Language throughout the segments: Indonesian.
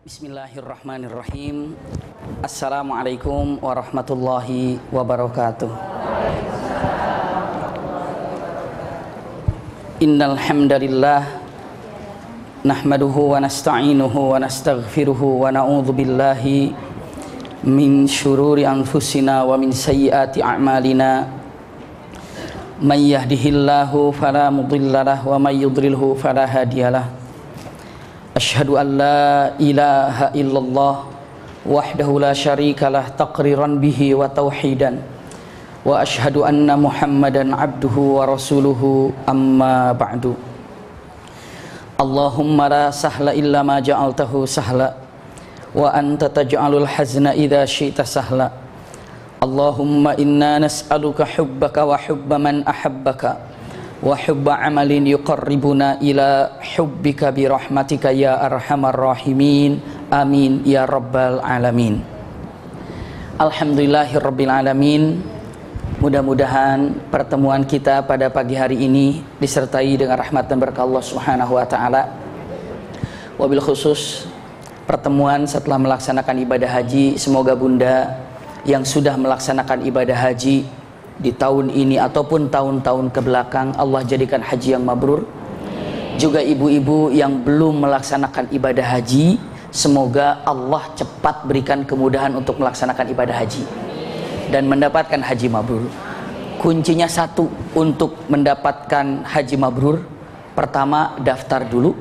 Bismillahirrahmanirrahim. Assalamualaikum warahmatullahi wabarakatuh. Innal hamdalillah nahmaduhu wa nasta'inuhu wa nastaghfiruhu wa na'udzu billahi min syururi anfusina wa min sayyiati a'malina. May yahdihillahu fala mudhillalah wa may yudlilhu fala hadiyalah. Asyhadu an la ilaha illallah wahdahu la syarikalah taqriran bihi wa tauhidan wa asyhadu anna Muhammadan abduhu wa rasuluhu amma ba'du. Allahumma la sahla illa ma ja'altahu sahla wa anta taj'alul hazna idza syi'ta sahla. Allahumma inna nas'aluka hubbaka wa hubba man ahabbaka wa hubba amalin yuqarribuna ila hubbika bi rahmatika ya arhamar rahimin. Amin ya rabbal alamin. Alhamdulillahirabbil alamin. Mudah-mudahan pertemuan kita pada pagi hari ini disertai dengan rahmat dan berkah Allah Subhanahu wa taala. Wabil khusus pertemuan setelah melaksanakan ibadah haji, semoga Bunda yang sudah melaksanakan ibadah haji di tahun ini ataupun tahun-tahun ke belakang Allah jadikan haji yang mabrur. Juga ibu-ibu yang belum melaksanakan ibadah haji, semoga Allah cepat berikan kemudahan untuk melaksanakan ibadah haji dan mendapatkan haji mabrur. Kuncinya satu untuk mendapatkan haji mabrur. Pertama, daftar dulu.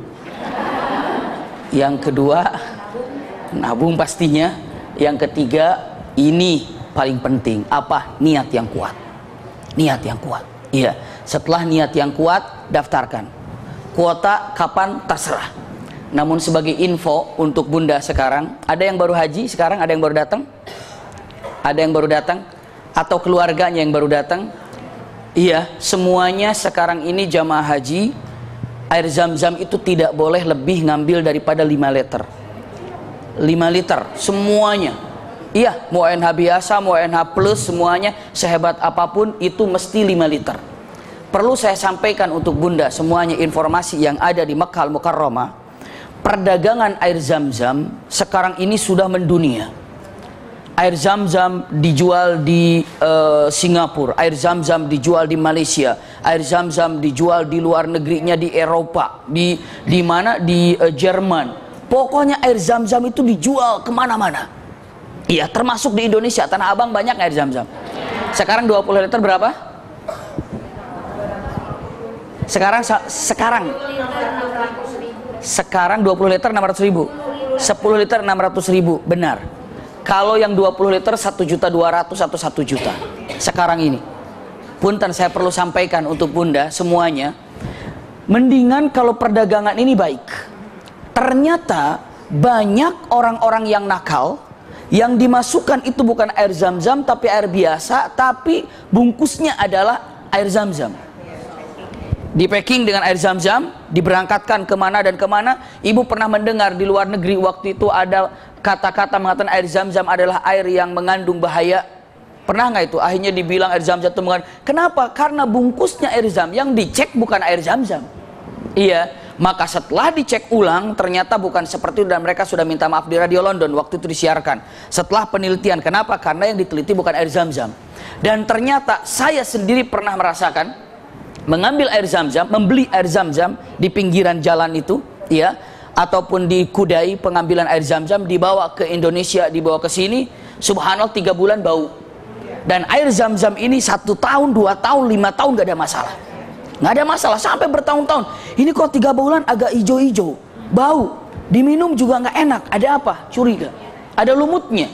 Yang kedua, nabung pastinya. Yang ketiga, ini paling penting, apa? Niat yang kuat. Niat yang kuat. Iya, setelah niat yang kuat, daftarkan. Kuota kapan? Terserah. Namun sebagai info untuk Bunda sekarang, ada yang baru haji sekarang, ada yang baru datang? Ada yang baru datang? Atau keluarganya yang baru datang? Iya, semuanya sekarang ini jamaah haji, air zam-zam itu tidak boleh lebih ngambil daripada 5 liter. 5 liter, semuanya. Iya, mau NH biasa, mau NH plus, semuanya sehebat apapun itu mesti 5 liter. Perlu saya sampaikan untuk Bunda semuanya informasi yang ada di Makkah Al-Mukarramah. Perdagangan air zam-zam sekarang ini sudah mendunia. Air zam-zam dijual di Singapura, air zam-zam dijual di Malaysia, air zam-zam dijual di luar negerinya, di Eropa, di mana, di Jerman. Pokoknya air zam-zam itu dijual kemana-mana. Iya, termasuk di Indonesia, Tanah Abang banyak air zam-zam. Sekarang 20 liter berapa? Sekarang 20 liter 600 ribu. 10 liter 600 ribu, benar. Kalau yang 20 liter 1.200.000 atau 1 juta. Sekarang ini. Punten, saya perlu sampaikan untuk Bunda semuanya. Mendingan kalau perdagangan ini baik. Ternyata banyak orang-orang yang nakal. Yang dimasukkan itu bukan air zam-zam tapi air biasa, tapi bungkusnya adalah air zam-zam. Di packing dengan air zam-zam, diberangkatkan kemana dan kemana. Ibu pernah mendengar di luar negeri waktu itu ada kata-kata mengatakan air zam-zam adalah air yang mengandung bahaya. Pernah nggak itu? Akhirnya dibilang air zam-zam itu mengandung. Kenapa? Karena bungkusnya air zam, yang dicek bukan air zam-zam. Iya. Maka setelah dicek ulang ternyata bukan seperti itu dan mereka sudah minta maaf di radio London waktu itu disiarkan. Setelah penelitian, kenapa? Karena yang diteliti bukan air zam-zam. Dan ternyata saya sendiri pernah merasakan mengambil air zam-zam, membeli air zam-zam di pinggiran jalan itu, ya, ataupun di Kudai pengambilan air zam-zam dibawa ke Indonesia, dibawa ke sini, subhanallah 3 bulan bau. Dan air zam-zam ini 1 tahun, 2 tahun, 5 tahun gak ada masalah. Nggak ada masalah sampai bertahun-tahun. Ini kok 3 bulan agak hijau-hijau, bau, diminum juga nggak enak. Ada apa? Curiga. Ada lumutnya.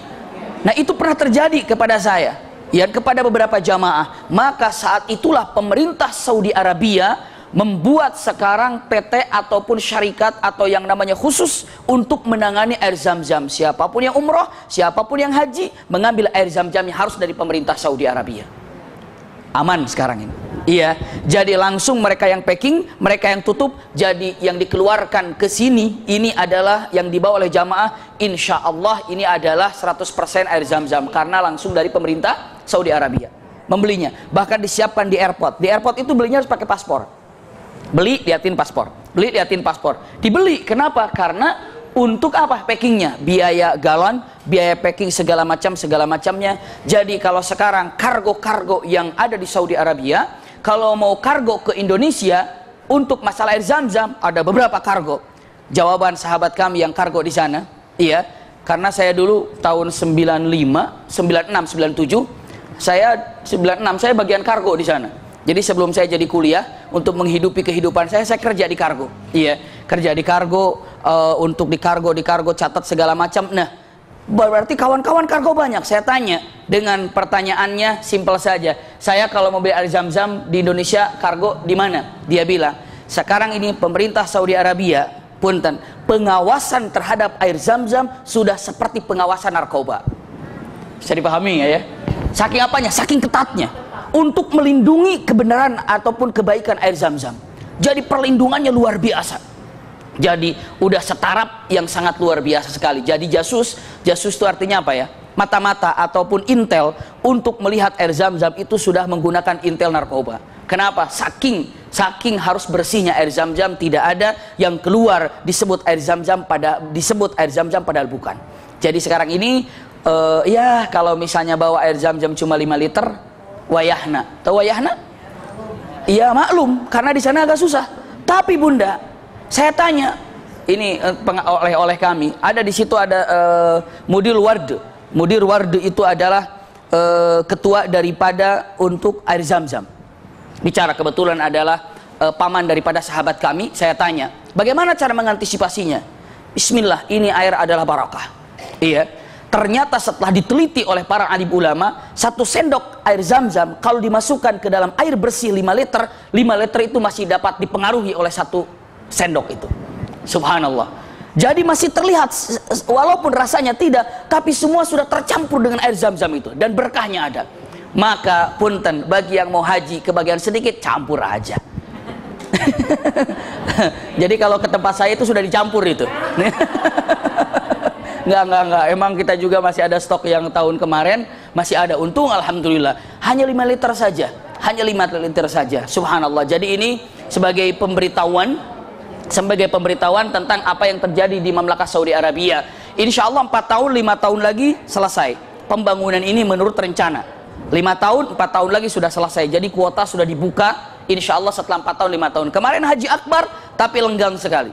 Nah itu pernah terjadi kepada saya, ya, kepada beberapa jamaah. Maka saat itulah pemerintah Saudi Arabia membuat sekarang PT ataupun syarikat atau yang namanya khusus untuk menangani air zam-zam. Siapapun yang umroh, siapapun yang haji, mengambil air zam-zamnya harus dari pemerintah Saudi Arabia. Aman sekarang ini. Iya, jadi langsung mereka yang packing, mereka yang tutup, jadi yang dikeluarkan ke sini, ini adalah yang dibawa oleh jamaah, insya Allah ini adalah 100% air zam-zam, karena langsung dari pemerintah Saudi Arabia membelinya. Bahkan disiapkan di airport. Di airport itu belinya harus pakai paspor. Beli, liatin paspor. Beli, liatin paspor. Dibeli, kenapa? Karena Untuk apa packingnya? Biaya galon, biaya packing segala macamnya. Jadi kalau sekarang kargo-kargo yang ada di Saudi Arabia, kalau mau kargo ke Indonesia untuk masalah air Zam-Zam, ada beberapa kargo. Jawaban sahabat kami yang kargo di sana, iya, karena saya dulu tahun 95, 96, 97, saya 96 saya bagian kargo di sana. Jadi sebelum saya jadi kuliah, untuk menghidupi kehidupan saya kerja di kargo. Iya, kerja di kargo, untuk di kargo, catat segala macam. Nah, berarti kawan-kawan kargo banyak. Saya tanya dengan pertanyaannya simpel saja. Saya kalau mau beli air Zam-Zam di Indonesia, kargo di mana? Dia bilang, sekarang ini pemerintah Saudi Arabia, punten, pengawasan terhadap air Zam-Zam sudah seperti pengawasan narkoba. Bisa dipahami ya? Saking apanya? Saking ketatnya. Untuk melindungi kebenaran ataupun kebaikan air Zam-Zam. Jadi perlindungannya luar biasa. Jadi udah setaraf yang sangat luar biasa sekali. Jadi jasus itu artinya apa ya? Mata-mata ataupun intel untuk melihat air Zam-Zam itu sudah menggunakan intel narkoba. Kenapa? Saking harus bersihnya air Zam-Zam, tidak ada yang keluar disebut air Zam-Zam padahal bukan. Jadi sekarang ini ya kalau misalnya bawa air Zam-Zam cuma 5 liter, wayahna. Tahu wayahna? Iya maklum, karena di sana agak susah. Tapi Bunda, saya tanya, ini oleh kami, ada di situ ada Mudir Ward. Mudir Ward itu adalah ketua daripada untuk air Zam-Zam. Bicara kebetulan adalah paman daripada sahabat kami. Saya tanya, bagaimana cara mengantisipasinya? Bismillah, ini air adalah barakah. Iya. Ternyata setelah diteliti oleh para alim ulama, 1 sendok air Zam-Zam kalau dimasukkan ke dalam air bersih 5 liter, 5 liter itu masih dapat dipengaruhi oleh 1 sendok itu. Subhanallah. Jadi masih terlihat, walaupun rasanya tidak, tapi semua sudah tercampur dengan air Zam-Zam itu, dan berkahnya ada. Maka punten, bagi yang mau haji kebagian sedikit, campur aja. Jadi kalau ke tempat saya itu sudah dicampur itu. Enggak. Emang kita juga masih ada stok yang tahun kemarin, masih ada. Untung alhamdulillah. Hanya 5 liter saja. Hanya 5 liter saja. Subhanallah. Jadi ini sebagai pemberitahuan tentang apa yang terjadi di Mamlakah Saudi Arabia. Insya Allah 4 tahun, 5 tahun lagi selesai. Pembangunan ini menurut rencana. 5 tahun, 4 tahun lagi sudah selesai. Jadi kuota sudah dibuka. Insya Allah setelah 4 tahun, 5 tahun. Kemarin Haji Akbar, tapi lenggang sekali.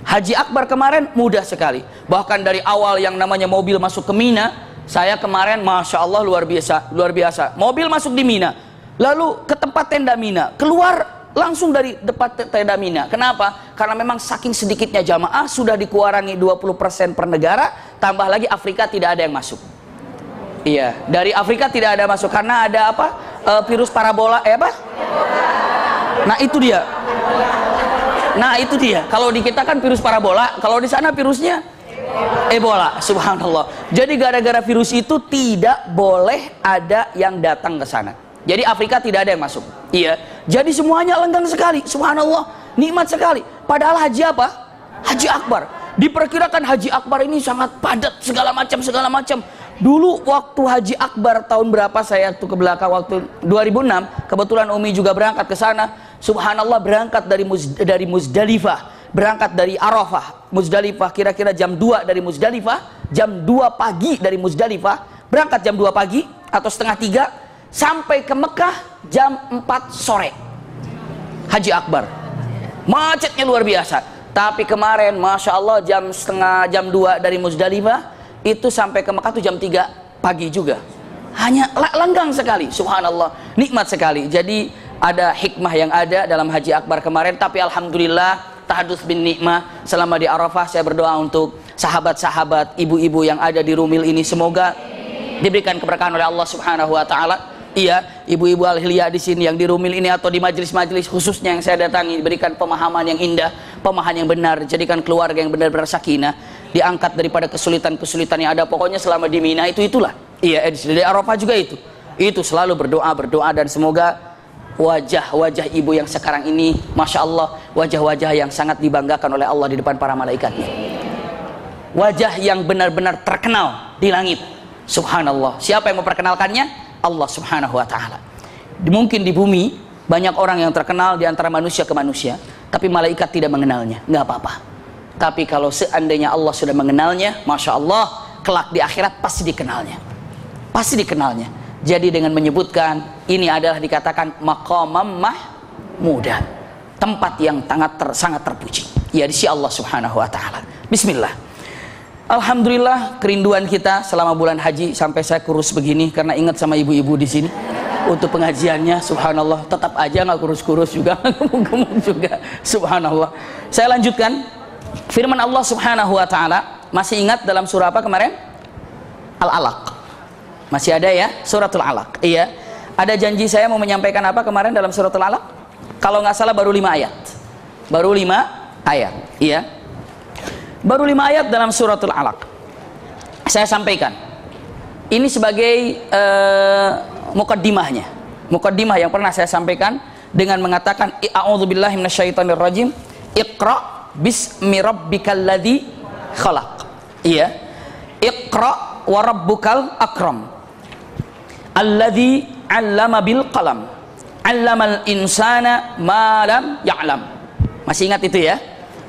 Haji Akbar kemarin mudah sekali. Bahkan dari awal yang namanya mobil masuk ke Mina, saya kemarin Masya Allah luar biasa. Mobil masuk di Mina, lalu ke tempat tenda Mina, keluar langsung dari depan tenda Mina. Kenapa? Karena memang saking sedikitnya jamaah, sudah dikurangi 20% per negara, tambah lagi Afrika tidak ada yang masuk. Iya, dari Afrika tidak ada masuk karena ada apa? Virus parabola, apa? Nah itu dia. Kalau di kita kan virus parabola, kalau di sana virusnya Ebola. Subhanallah. Jadi gara-gara virus itu tidak boleh ada yang datang ke sana. Jadi Afrika tidak ada yang masuk. Iya. Jadi semuanya lenggang sekali. Subhanallah, nikmat sekali. Padahal haji apa? Haji Akbar. Diperkirakan Haji Akbar ini sangat padat segala macam. Dulu waktu Haji Akbar tahun berapa saya tuh ke belakang, waktu 2006, kebetulan Umi juga berangkat ke sana. Subhanallah, berangkat dari Muzdalifah, berangkat dari Arafah, Muzdalifah kira-kira jam 2 dari Muzdalifah, jam 2 pagi dari Muzdalifah, berangkat jam 2 pagi atau setengah 3, sampai ke Mekah jam 4 sore. Haji Akbar. Macetnya luar biasa. Tapi kemarin Masya Allah jam 2 dari Muzdalifah, itu sampai ke Mekah tuh jam 3 pagi juga. Hanya lenggang sekali. Subhanallah, nikmat sekali. Jadi ada hikmah yang ada dalam Haji Akbar kemarin. Tapi alhamdulillah, tahadus bin nikmah. Selama di Arafah saya berdoa untuk sahabat-sahabat, ibu-ibu yang ada di Rumil ini, semoga diberikan keberkahan oleh Allah Subhanahu wa taala. Iya, ibu-ibu al-hilya di sini yang di Rumil ini atau di majelis-majelis khususnya yang saya datangi, diberikan pemahaman yang indah, pemahaman yang benar, jadikan keluarga yang benar-benar sakinah, diangkat daripada kesulitan-kesulitan yang ada. Pokoknya selama di Mina itulah. Iya, di Arafah juga itu selalu berdoa dan semoga wajah-wajah ibu yang sekarang ini, Masya Allah, wajah-wajah yang sangat dibanggakan oleh Allah di depan para malaikatnya. Wajah yang benar-benar terkenal di langit. Subhanallah. Siapa yang memperkenalkannya? Allah Subhanahu wa ta'ala. Mungkin di bumi banyak orang yang terkenal di antara manusia ke manusia, tapi malaikat tidak mengenalnya. Nggak apa-apa. Tapi kalau seandainya Allah sudah mengenalnya, Masya Allah, kelak di akhirat pasti dikenalnya. Pasti dikenalnya. Jadi dengan menyebutkan, ini adalah dikatakan maqamam mahmudah, tempat yang sangat terpuji, ya di sisi Allah subhanahu wa ta'ala. Bismillah. Alhamdulillah, kerinduan kita selama bulan haji, sampai saya kurus begini karena ingat sama ibu-ibu di sini untuk pengajiannya. Subhanallah, tetap aja nggak kurus-kurus juga, gemuk-gemuk juga. Subhanallah. Saya lanjutkan firman Allah subhanahu wa ta'ala. Masih ingat dalam surah apa kemarin? Al-Alaq. Masih ada ya? Suratul Alaq. Iya. Ada janji saya mau menyampaikan apa kemarin dalam suratul Alaq? Kalau nggak salah baru 5 ayat. Baru 5 ayat. Iya. Baru 5 ayat dalam suratul Alaq. Saya sampaikan. Ini sebagai mukaddimahnya. Mukaddimah yang pernah saya sampaikan dengan mengatakan a'udzubillahi minasyaitonirrajim. Iqra bismi rabbikal ladzi khalaq. Iya. Iqra wa rabbukal akram. Alladzi 'allama bil qalam. 'Allamal insana ma lam ya'lam. Masih ingat itu ya?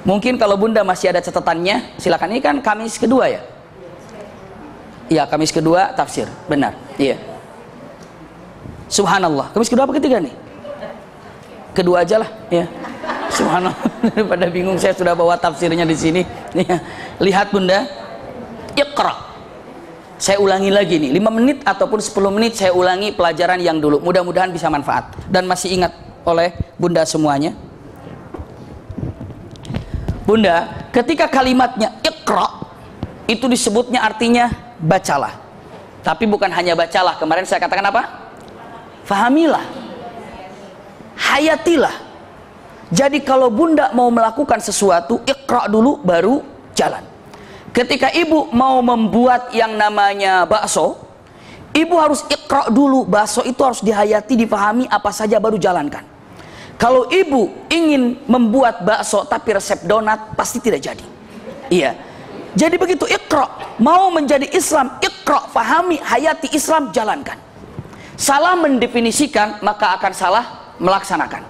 Mungkin kalau Bunda masih ada catatannya, silakan. Ini kan Kamis kedua ya? Iya, Kamis kedua tafsir. Benar. Iya. Subhanallah. Kamis kedua apa ketiga nih? Kedua aja lah, ya. Subhanallah. Daripada bingung saya sudah bawa tafsirnya di sini. Ya. Lihat Bunda. Iqra. Saya ulangi lagi nih, 5 menit ataupun 10 menit saya ulangi pelajaran yang dulu. Mudah-mudahan bisa manfaat dan masih ingat oleh Bunda semuanya. Bunda, ketika kalimatnya Iqra, itu disebutnya artinya bacalah. Tapi bukan hanya bacalah. Kemarin saya katakan apa? Fahamilah. Hayatilah. Jadi kalau Bunda mau melakukan sesuatu, Iqra dulu baru jalan. Ketika ibu mau membuat yang namanya bakso, ibu harus Iqra dulu. Bakso itu harus dihayati, dipahami apa saja baru jalankan. Kalau ibu ingin membuat bakso tapi resep donat, pasti tidak jadi. Iya. Jadi begitu Iqra. Mau menjadi Islam, Iqra, fahami, hayati Islam, jalankan. Salah mendefinisikan, maka akan salah melaksanakan.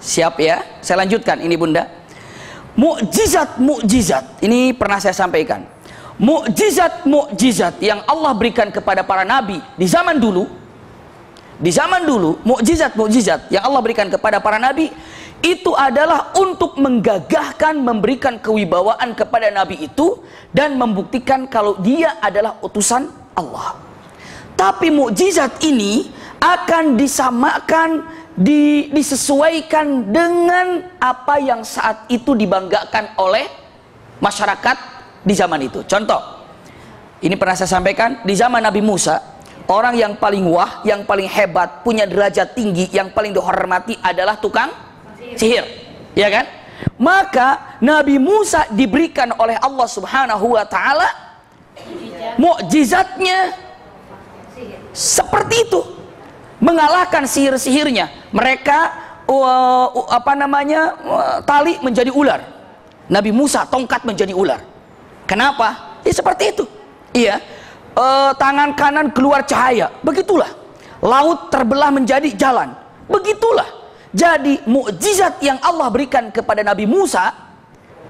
Siap ya? Saya lanjutkan ini Bunda. Mukjizat ini pernah saya sampaikan. Mukjizat yang Allah berikan kepada para nabi di zaman dulu. Di zaman dulu, mukjizat yang Allah berikan kepada para nabi itu adalah untuk menggagahkan, memberikan kewibawaan kepada nabi itu dan membuktikan kalau dia adalah utusan Allah. Tapi mukjizat ini akan disamakan, disesuaikan dengan apa yang saat itu dibanggakan oleh masyarakat di zaman itu. Contoh, ini pernah saya sampaikan, di zaman Nabi Musa, orang yang paling wah, yang paling hebat, punya derajat tinggi, yang paling dihormati adalah tukang sihir, ya kan? Maka Nabi Musa diberikan oleh Allah Subhanahu wa ta'ala mukjizatnya seperti itu, mengalahkan sihir-sihirnya. Mereka tali menjadi ular, Nabi Musa tongkat menjadi ular. Kenapa? Ya seperti itu. Iya. Tangan kanan keluar cahaya, begitulah. Laut terbelah menjadi jalan, begitulah. Jadi mukjizat yang Allah berikan kepada Nabi Musa,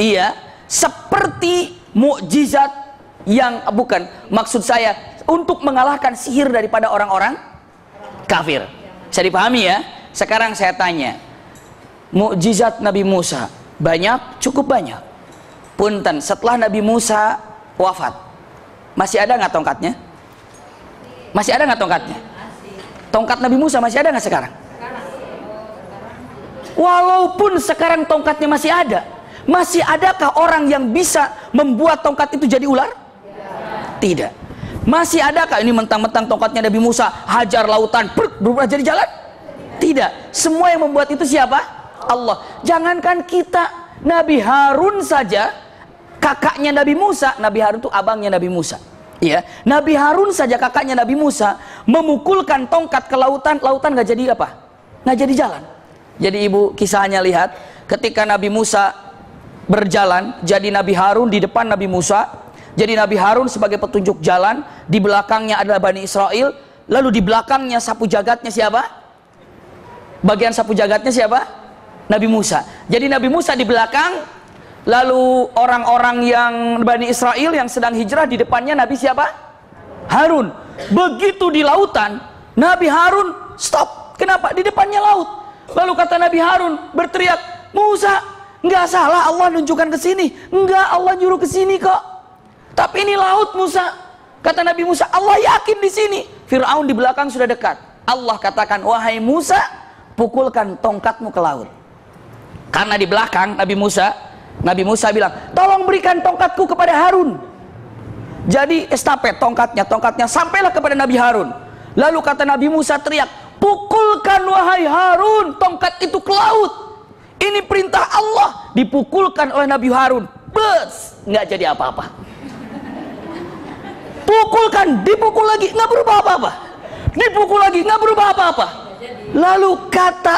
iya, seperti mukjizat yang bukan, maksud saya untuk mengalahkan sihir daripada orang-orang kafir. Bisa dipahami ya? Sekarang saya tanya, mukjizat Nabi Musa banyak, cukup banyak. Punten, setelah Nabi Musa wafat, masih ada nggak tongkatnya? Masih ada nggak tongkatnya? Tongkat Nabi Musa masih ada nggak sekarang? Walaupun sekarang tongkatnya masih ada, masih adakah orang yang bisa membuat tongkat itu jadi ular? Tidak. Masih adakah ini mentang-mentang tongkatnya Nabi Musa hajar lautan berubah jadi jalan? Tidak. Semua yang membuat itu siapa? Allah. Jangankan kita, Nabi Harun saja, kakaknya Nabi Musa, Nabi Harun itu abangnya Nabi Musa. Ya, Nabi Harun saja kakaknya Nabi Musa memukulkan tongkat ke lautan, lautan nggak jadi apa? Nggak jadi jalan. Jadi ibu kisahnya lihat, ketika Nabi Musa berjalan, jadi Nabi Harun di depan Nabi Musa, jadi Nabi Harun sebagai petunjuk jalan, di belakangnya adalah Bani Israel, lalu di belakangnya sapu jagatnya siapa? Bagian sapu jagatnya siapa? Nabi Musa. Jadi Nabi Musa di belakang, Lalu orang-orang yang Bani Israel yang sedang hijrah, di depannya Nabi siapa? Harun. Begitu di lautan, Nabi Harun stop. Kenapa? Di depannya laut. Lalu kata Nabi Harun berteriak, Musa, nggak salah Allah nunjukkan ke sini. Nggak, Allah nyuruh ke sini kok. Tapi ini laut Musa. Kata Nabi Musa, Allah yakin di sini. Fir'aun di belakang sudah dekat. Allah katakan, wahai Musa, pukulkan tongkatmu ke laut. Karena di belakang Nabi Musa bilang, tolong berikan tongkatku kepada Harun. Jadi estafet tongkatnya sampailah kepada Nabi Harun. Lalu kata Nabi Musa teriak, pukulkan wahai Harun tongkat itu ke laut. Ini perintah Allah. Dipukulkan oleh Nabi Harun. Bes, nggak jadi apa-apa. Pukulkan, dipukul lagi, nggak berubah apa-apa. Dipukul lagi, nggak berubah apa-apa. Lalu kata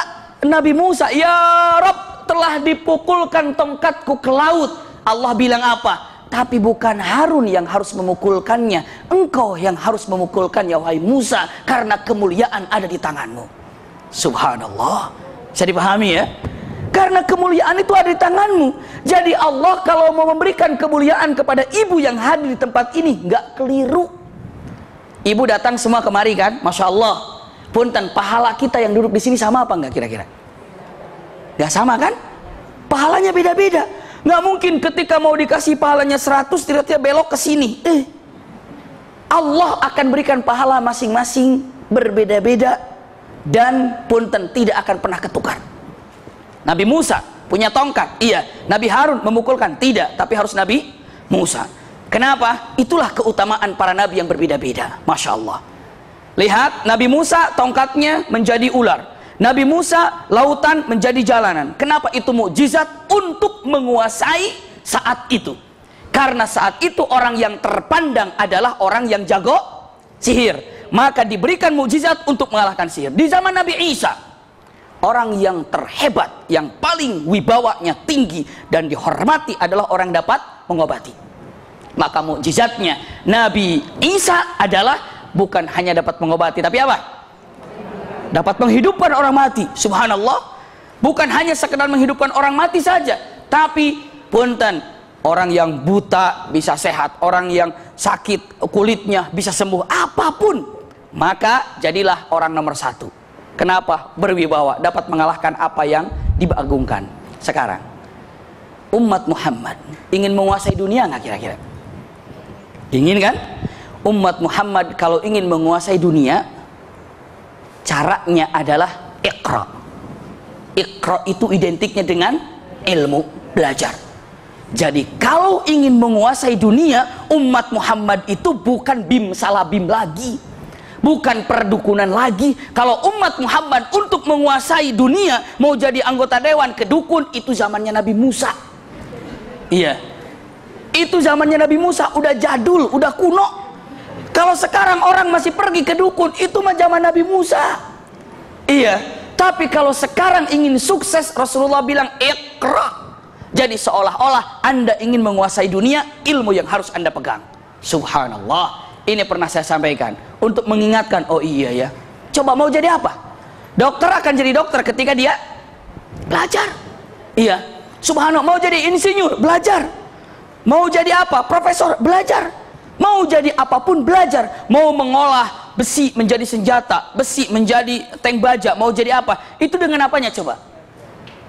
Nabi Musa, ya Rabb, telah dipukulkan tongkatku ke laut. Allah bilang apa? Tapi bukan Harun yang harus memukulkannya, engkau yang harus memukulkannya wahai Musa, karena kemuliaan ada di tanganmu. Subhanallah. Bisa dipahami ya? Karena kemuliaan itu ada di tanganmu. Jadi Allah kalau mau memberikan kemuliaan kepada ibu yang hadir di tempat ini, nggak keliru. Ibu datang semua kemari kan? Masya Allah. Punten, pahala kita yang duduk di sini sama apa nggak kira-kira? Nggak sama kan? Pahalanya beda-beda. Nggak mungkin ketika mau dikasih pahalanya 100 tiba-tiba belok ke sini. Allah akan berikan pahala masing-masing berbeda-beda dan punten tidak akan pernah ketukar. Nabi Musa punya tongkat, iya. Nabi Harun memukulkan, tidak. Tapi harus Nabi Musa. Kenapa? Itulah keutamaan para nabi yang berbeda-beda. Masya Allah. Lihat, Nabi Musa tongkatnya menjadi ular. Nabi Musa lautan menjadi jalanan. Kenapa itu mukjizat? Untuk menguasai saat itu. Karena saat itu orang yang terpandang adalah orang yang jago sihir. Maka diberikan mukjizat untuk mengalahkan sihir. Di zaman Nabi Isa, orang yang terhebat, yang paling wibawanya tinggi dan dihormati adalah orang dapat mengobati. Maka mukjizatnya Nabi Isa adalah bukan hanya dapat mengobati, tapi apa? Dapat menghidupkan orang mati. Subhanallah. Bukan hanya sekedar menghidupkan orang mati saja, tapi punten, orang yang buta bisa sehat, orang yang sakit kulitnya bisa sembuh, apapun. Maka jadilah orang nomor 1. Kenapa? Berwibawa, dapat mengalahkan apa yang diagungkan. Sekarang umat Muhammad ingin menguasai dunia nggak kira-kira? Ingin kan? Umat Muhammad kalau ingin menguasai dunia, caranya adalah Iqra. Iqra itu identiknya dengan ilmu, belajar. Jadi kalau ingin menguasai dunia, umat Muhammad itu bukan bim salah bim lagi, bukan perdukunan lagi. Kalau umat Muhammad untuk menguasai dunia, mau jadi anggota dewan ke dukun, itu zamannya Nabi Musa. Iya, itu zamannya Nabi Musa, udah jadul, udah kuno. Kalau sekarang orang masih pergi ke dukun, itu mah zaman Nabi Musa. Iya, tapi kalau sekarang ingin sukses, Rasulullah bilang Iqra. Jadi seolah-olah Anda ingin menguasai dunia, ilmu yang harus Anda pegang. Subhanallah. Ini pernah saya sampaikan untuk mengingatkan, oh iya ya, coba mau jadi apa? Dokter akan jadi dokter ketika dia belajar. Iya, subhanallah. Mau jadi insinyur, belajar. Mau jadi apa? Profesor, belajar. Mau jadi apapun, belajar. Mau mengolah besi menjadi senjata, besi menjadi tank baja, mau jadi apa? Itu dengan apanya coba?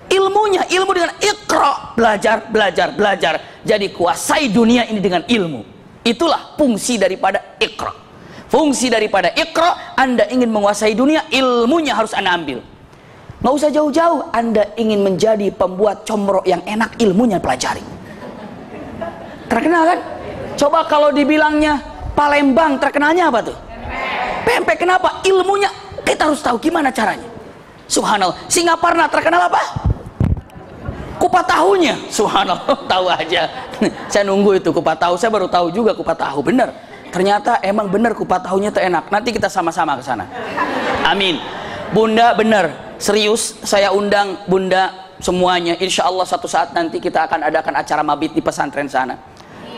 Ilmunya, ilmu dengan Iqra, belajar, belajar, belajar. Jadi kuasai dunia ini dengan ilmu. Itulah fungsi daripada Iqra. Fungsi daripada Iqra, Anda ingin menguasai dunia, ilmunya harus Anda ambil. Nggak usah jauh-jauh. Anda ingin menjadi pembuat comrok yang enak, ilmunya pelajari. Terkenal kan? Coba kalau dibilangnya Palembang, terkenalnya apa tuh? Pempek. Kenapa? Ilmunya kita harus tahu gimana caranya. Subhanallah. Singaparna terkenal apa? Kupat tahunya. Subhanallah, tahu aja. Saya nunggu itu kupat tahu, saya baru tahu juga kupat tahu. Bener. Ternyata emang bener kupat tahunya itu enak. Nanti kita sama-sama ke sana. Amin. Bunda bener, serius saya undang Bunda semuanya. Insya Allah suatu saat nanti kita akan adakan acara mabit di pesantren sana.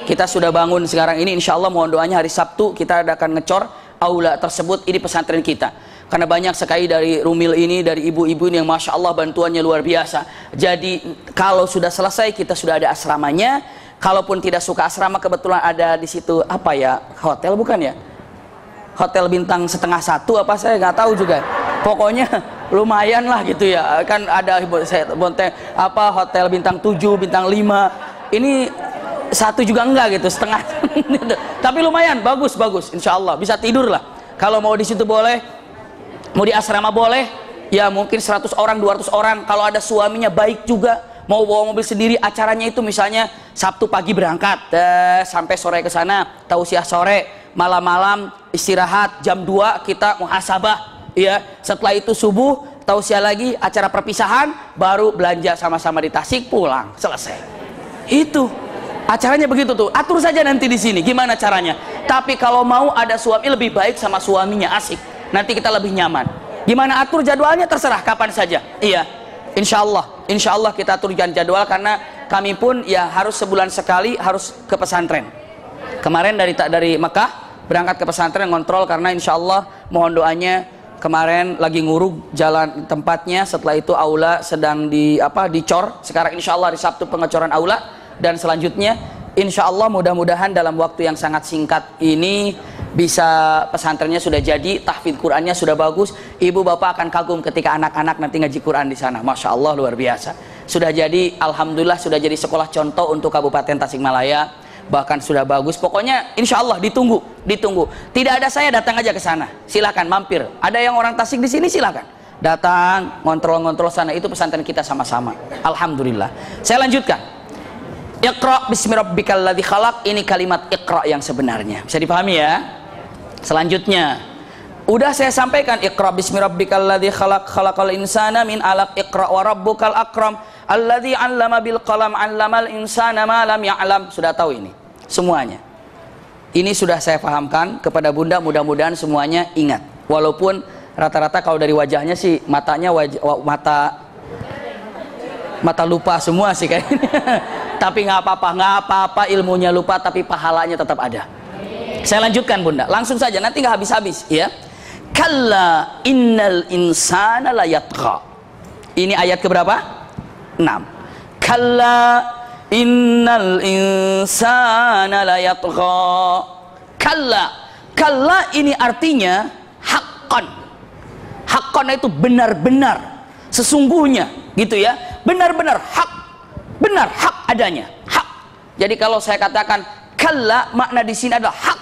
Kita sudah bangun sekarang ini, insya Allah mohon doanya hari Sabtu kita akan ngecor aula tersebut, ini pesantren kita. karena banyak sekali dari Rumil ini, dari ibu-ibu ini yang Masya Allah bantuannya luar biasa. Jadi kalau sudah selesai kita sudah ada asramanya. Kalaupun tidak suka asrama, kebetulan ada di situ apa ya, hotel bukan ya, hotel bintang setengah satu apa saya nggak tahu juga, pokoknya lumayan lah gitu ya, kan ada saya bonteng apa hotel bintang 7, bintang 5, ini satu juga enggak gitu, setengah tapi lumayan bagus insya Allah bisa tidur lah. Kalau mau di situ boleh, mau di asrama boleh ya, mungkin 100 orang 200 orang. Kalau ada suaminya baik juga, mau bawa mobil sendiri. Acaranya itu misalnya Sabtu pagi berangkat sampai sore ke sana, tausiah sore, malam-malam istirahat, jam 2 kita muhasabah ya. Setelah itu subuh tausiah lagi, acara perpisahan, baru belanja sama-sama di Tasik, pulang, selesai. Itu acaranya begitu tuh. Atur saja nanti di sini gimana caranya. Tapi kalau mau ada suami, lebih baik sama suaminya, asik, nanti kita lebih nyaman. Gimana atur jadwalnya terserah, kapan saja. Iya, insya Allah kita atur jadwal, karena kami pun ya harus sebulan sekali harus ke pesantren. Kemarin dari Mekah berangkat ke pesantren ngontrol, karena insya Allah mohon doanya. Kemarin lagi nguruk jalan tempatnya, setelah itu aula sedang dicor. Sekarang insya Allah hari Sabtu pengecoran aula, dan selanjutnya insya Allah mudah-mudahan dalam waktu yang sangat singkat ini bisa pesantrennya sudah jadi, tahfidz Qurannya sudah bagus. Ibu bapak akan kagum ketika anak-anak nanti ngaji Quran di sana. Masya Allah luar biasa. Sudah jadi, alhamdulillah sudah jadi sekolah contoh untuk Kabupaten Tasikmalaya. Bahkan sudah bagus. Pokoknya insya Allah ditunggu. Tidak ada, saya datang aja ke sana. Silakan mampir. Ada yang orang Tasik di sini, silakan datang ngontrol sana. Itu pesantren kita sama-sama. Alhamdulillah. Saya lanjutkan. Iqra bismi rabbikal ladzi khalaq. Ini kalimat Iqra yang sebenarnya. Bisa dipahami ya? Selanjutnya, udah saya sampaikan Iqra bismi rabbikal ladzi khalaq, khalaqal insana min 'alaq, Iqra wa rabbukal akram, alladzi 'allama bil qalam, 'allamal insana ma lam ya'lam. Sudah tahu ini semuanya. Ini sudah saya pahamkan kepada Bunda, mudah-mudahan semuanya ingat. Walaupun rata-rata kalau dari wajahnya sih mata lupa semua sih kayaknya. Tapi nggak apa-apa, ilmunya lupa tapi pahalanya tetap ada. Saya lanjutkan Bunda, langsung saja, nanti nggak habis-habis ya. Kalla innal insana la yatgha. Ini ayat keberapa? 6. Kalla innal insana la yatgha. Kalla ini artinya haqqan. Haqqan itu benar-benar, sesungguhnya gitu ya. Benar-benar hak, benar hak adanya, hak. Jadi kalau saya katakan kalla, makna di sini adalah hak.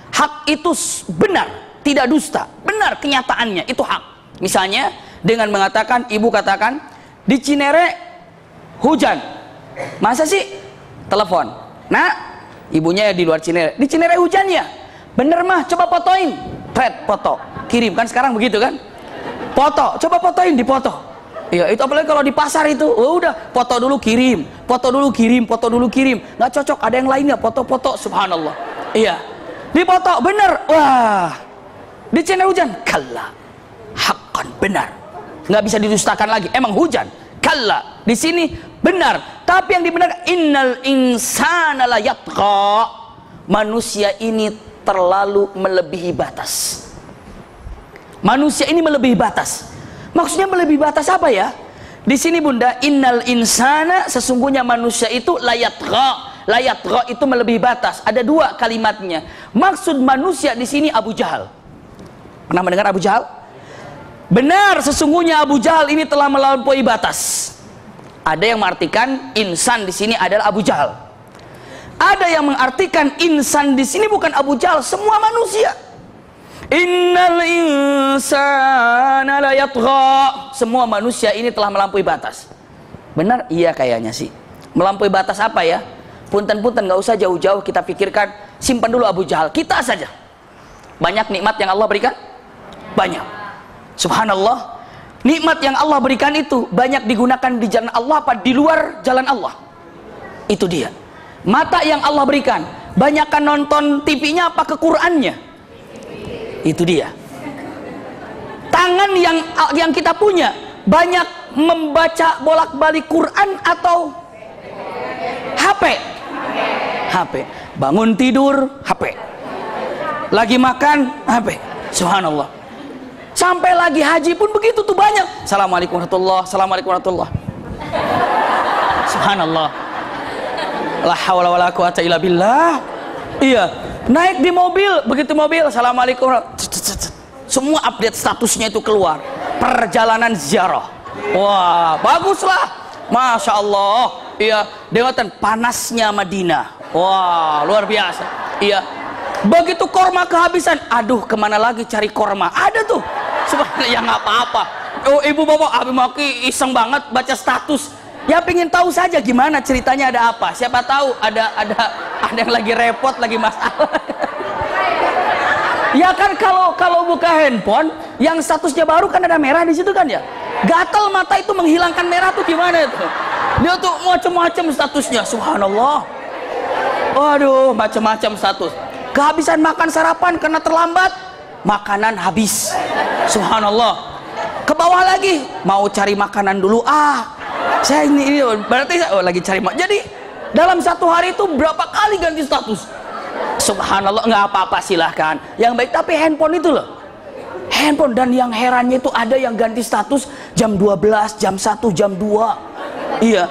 Hak itu benar, tidak dusta, benar kenyataannya itu hak. Misalnya dengan mengatakan, ibu katakan di Cinere hujan, masa sih? Telepon, nah ibunya di luar Cinere, di Cinere hujan ya? Bener mah, coba fotoin, foto, kirim, kan sekarang begitu kan? Foto, coba fotoin, dipoto. Ya itu apalagi kalau di pasar itu, udah foto dulu kirim, nggak cocok, ada yang lainnya, foto-foto, subhanallah. Iya. Dipoto, bener, wah, di Cinere hujan, kalla, haqqan, benar, nggak bisa didustakan lagi, emang hujan, kalla, di sini benar, tapi yang dibenarkan innal insana la yatgha, manusia ini terlalu melebihi batas. Manusia ini melebihi batas. Maksudnya melebihi batas apa ya? Di sini Bunda, innal insana, sesungguhnya manusia itu la yatgha. La yatgha itu melebihi batas. Ada dua kalimatnya. Maksud manusia di sini Abu Jahal. Pernah mendengar Abu Jahal? Benar, sesungguhnya Abu Jahal ini telah melampaui batas. Ada yang mengartikan insan di sini adalah Abu Jahal. Ada yang mengartikan insan di sini bukan Abu Jahal, semua manusia. Innal insana la yatgha. Semua manusia ini telah melampaui batas. Benar? Iya kayaknya sih. Melampaui batas apa ya? Punten-punten, nggak usah jauh-jauh kita pikirkan, simpan dulu Abu Jahal, kita saja. Banyak nikmat yang Allah berikan? Banyak. Subhanallah, nikmat yang Allah berikan itu banyak digunakan di jalan Allah apa di luar jalan Allah? Itu dia. Mata yang Allah berikan, banyakkan nonton TV-nya apa ke Qur'annya? Itu dia. Tangan yang kita punya, banyak membaca bolak-balik Quran atau HP? HP. Bangun tidur HP, lagi makan HP. Subhanallah. Sampai lagi haji pun begitu tuh banyak. Assalamualaikum warahmatullahi, assalamualaikum warahmatullahi. Subhanallah. La haula wala quwata illa billah. Iya, naik di mobil, begitu mobil, assalamualaikum. Semua update statusnya itu keluar. Perjalanan ziarah. Wah, baguslah. Masya Allah. Iya, dengarkan panasnya Madinah. Wah, luar biasa. Iya. Begitu korma kehabisan, aduh kemana lagi cari korma? Ada tuh. Sebenarnya ya nggak apa-apa. Oh, ibu bapak, abi maki iseng banget baca status. Ya pingin tahu saja gimana ceritanya, ada apa? Siapa tahu ada yang lagi repot, lagi masalah. Ya kan kalau buka handphone yang statusnya baru kan ada merah di situ kan ya. Gatal mata itu menghilangkan merah tuh gimana itu? Dia tuh macam-macam statusnya, subhanallah. Waduh, macam-macam status. Kehabisan makan sarapan karena terlambat, makanan habis. Subhanallah. Ke bawah lagi, mau cari makanan dulu. Saya ini berarti lagi cari jadi dalam satu hari itu berapa kali ganti status? Subhanallah, nggak apa-apa silahkan. Yang baik, tapi handphone itu loh. Handphone, dan yang herannya itu ada yang ganti status jam 12, jam 1, jam 2. Iya.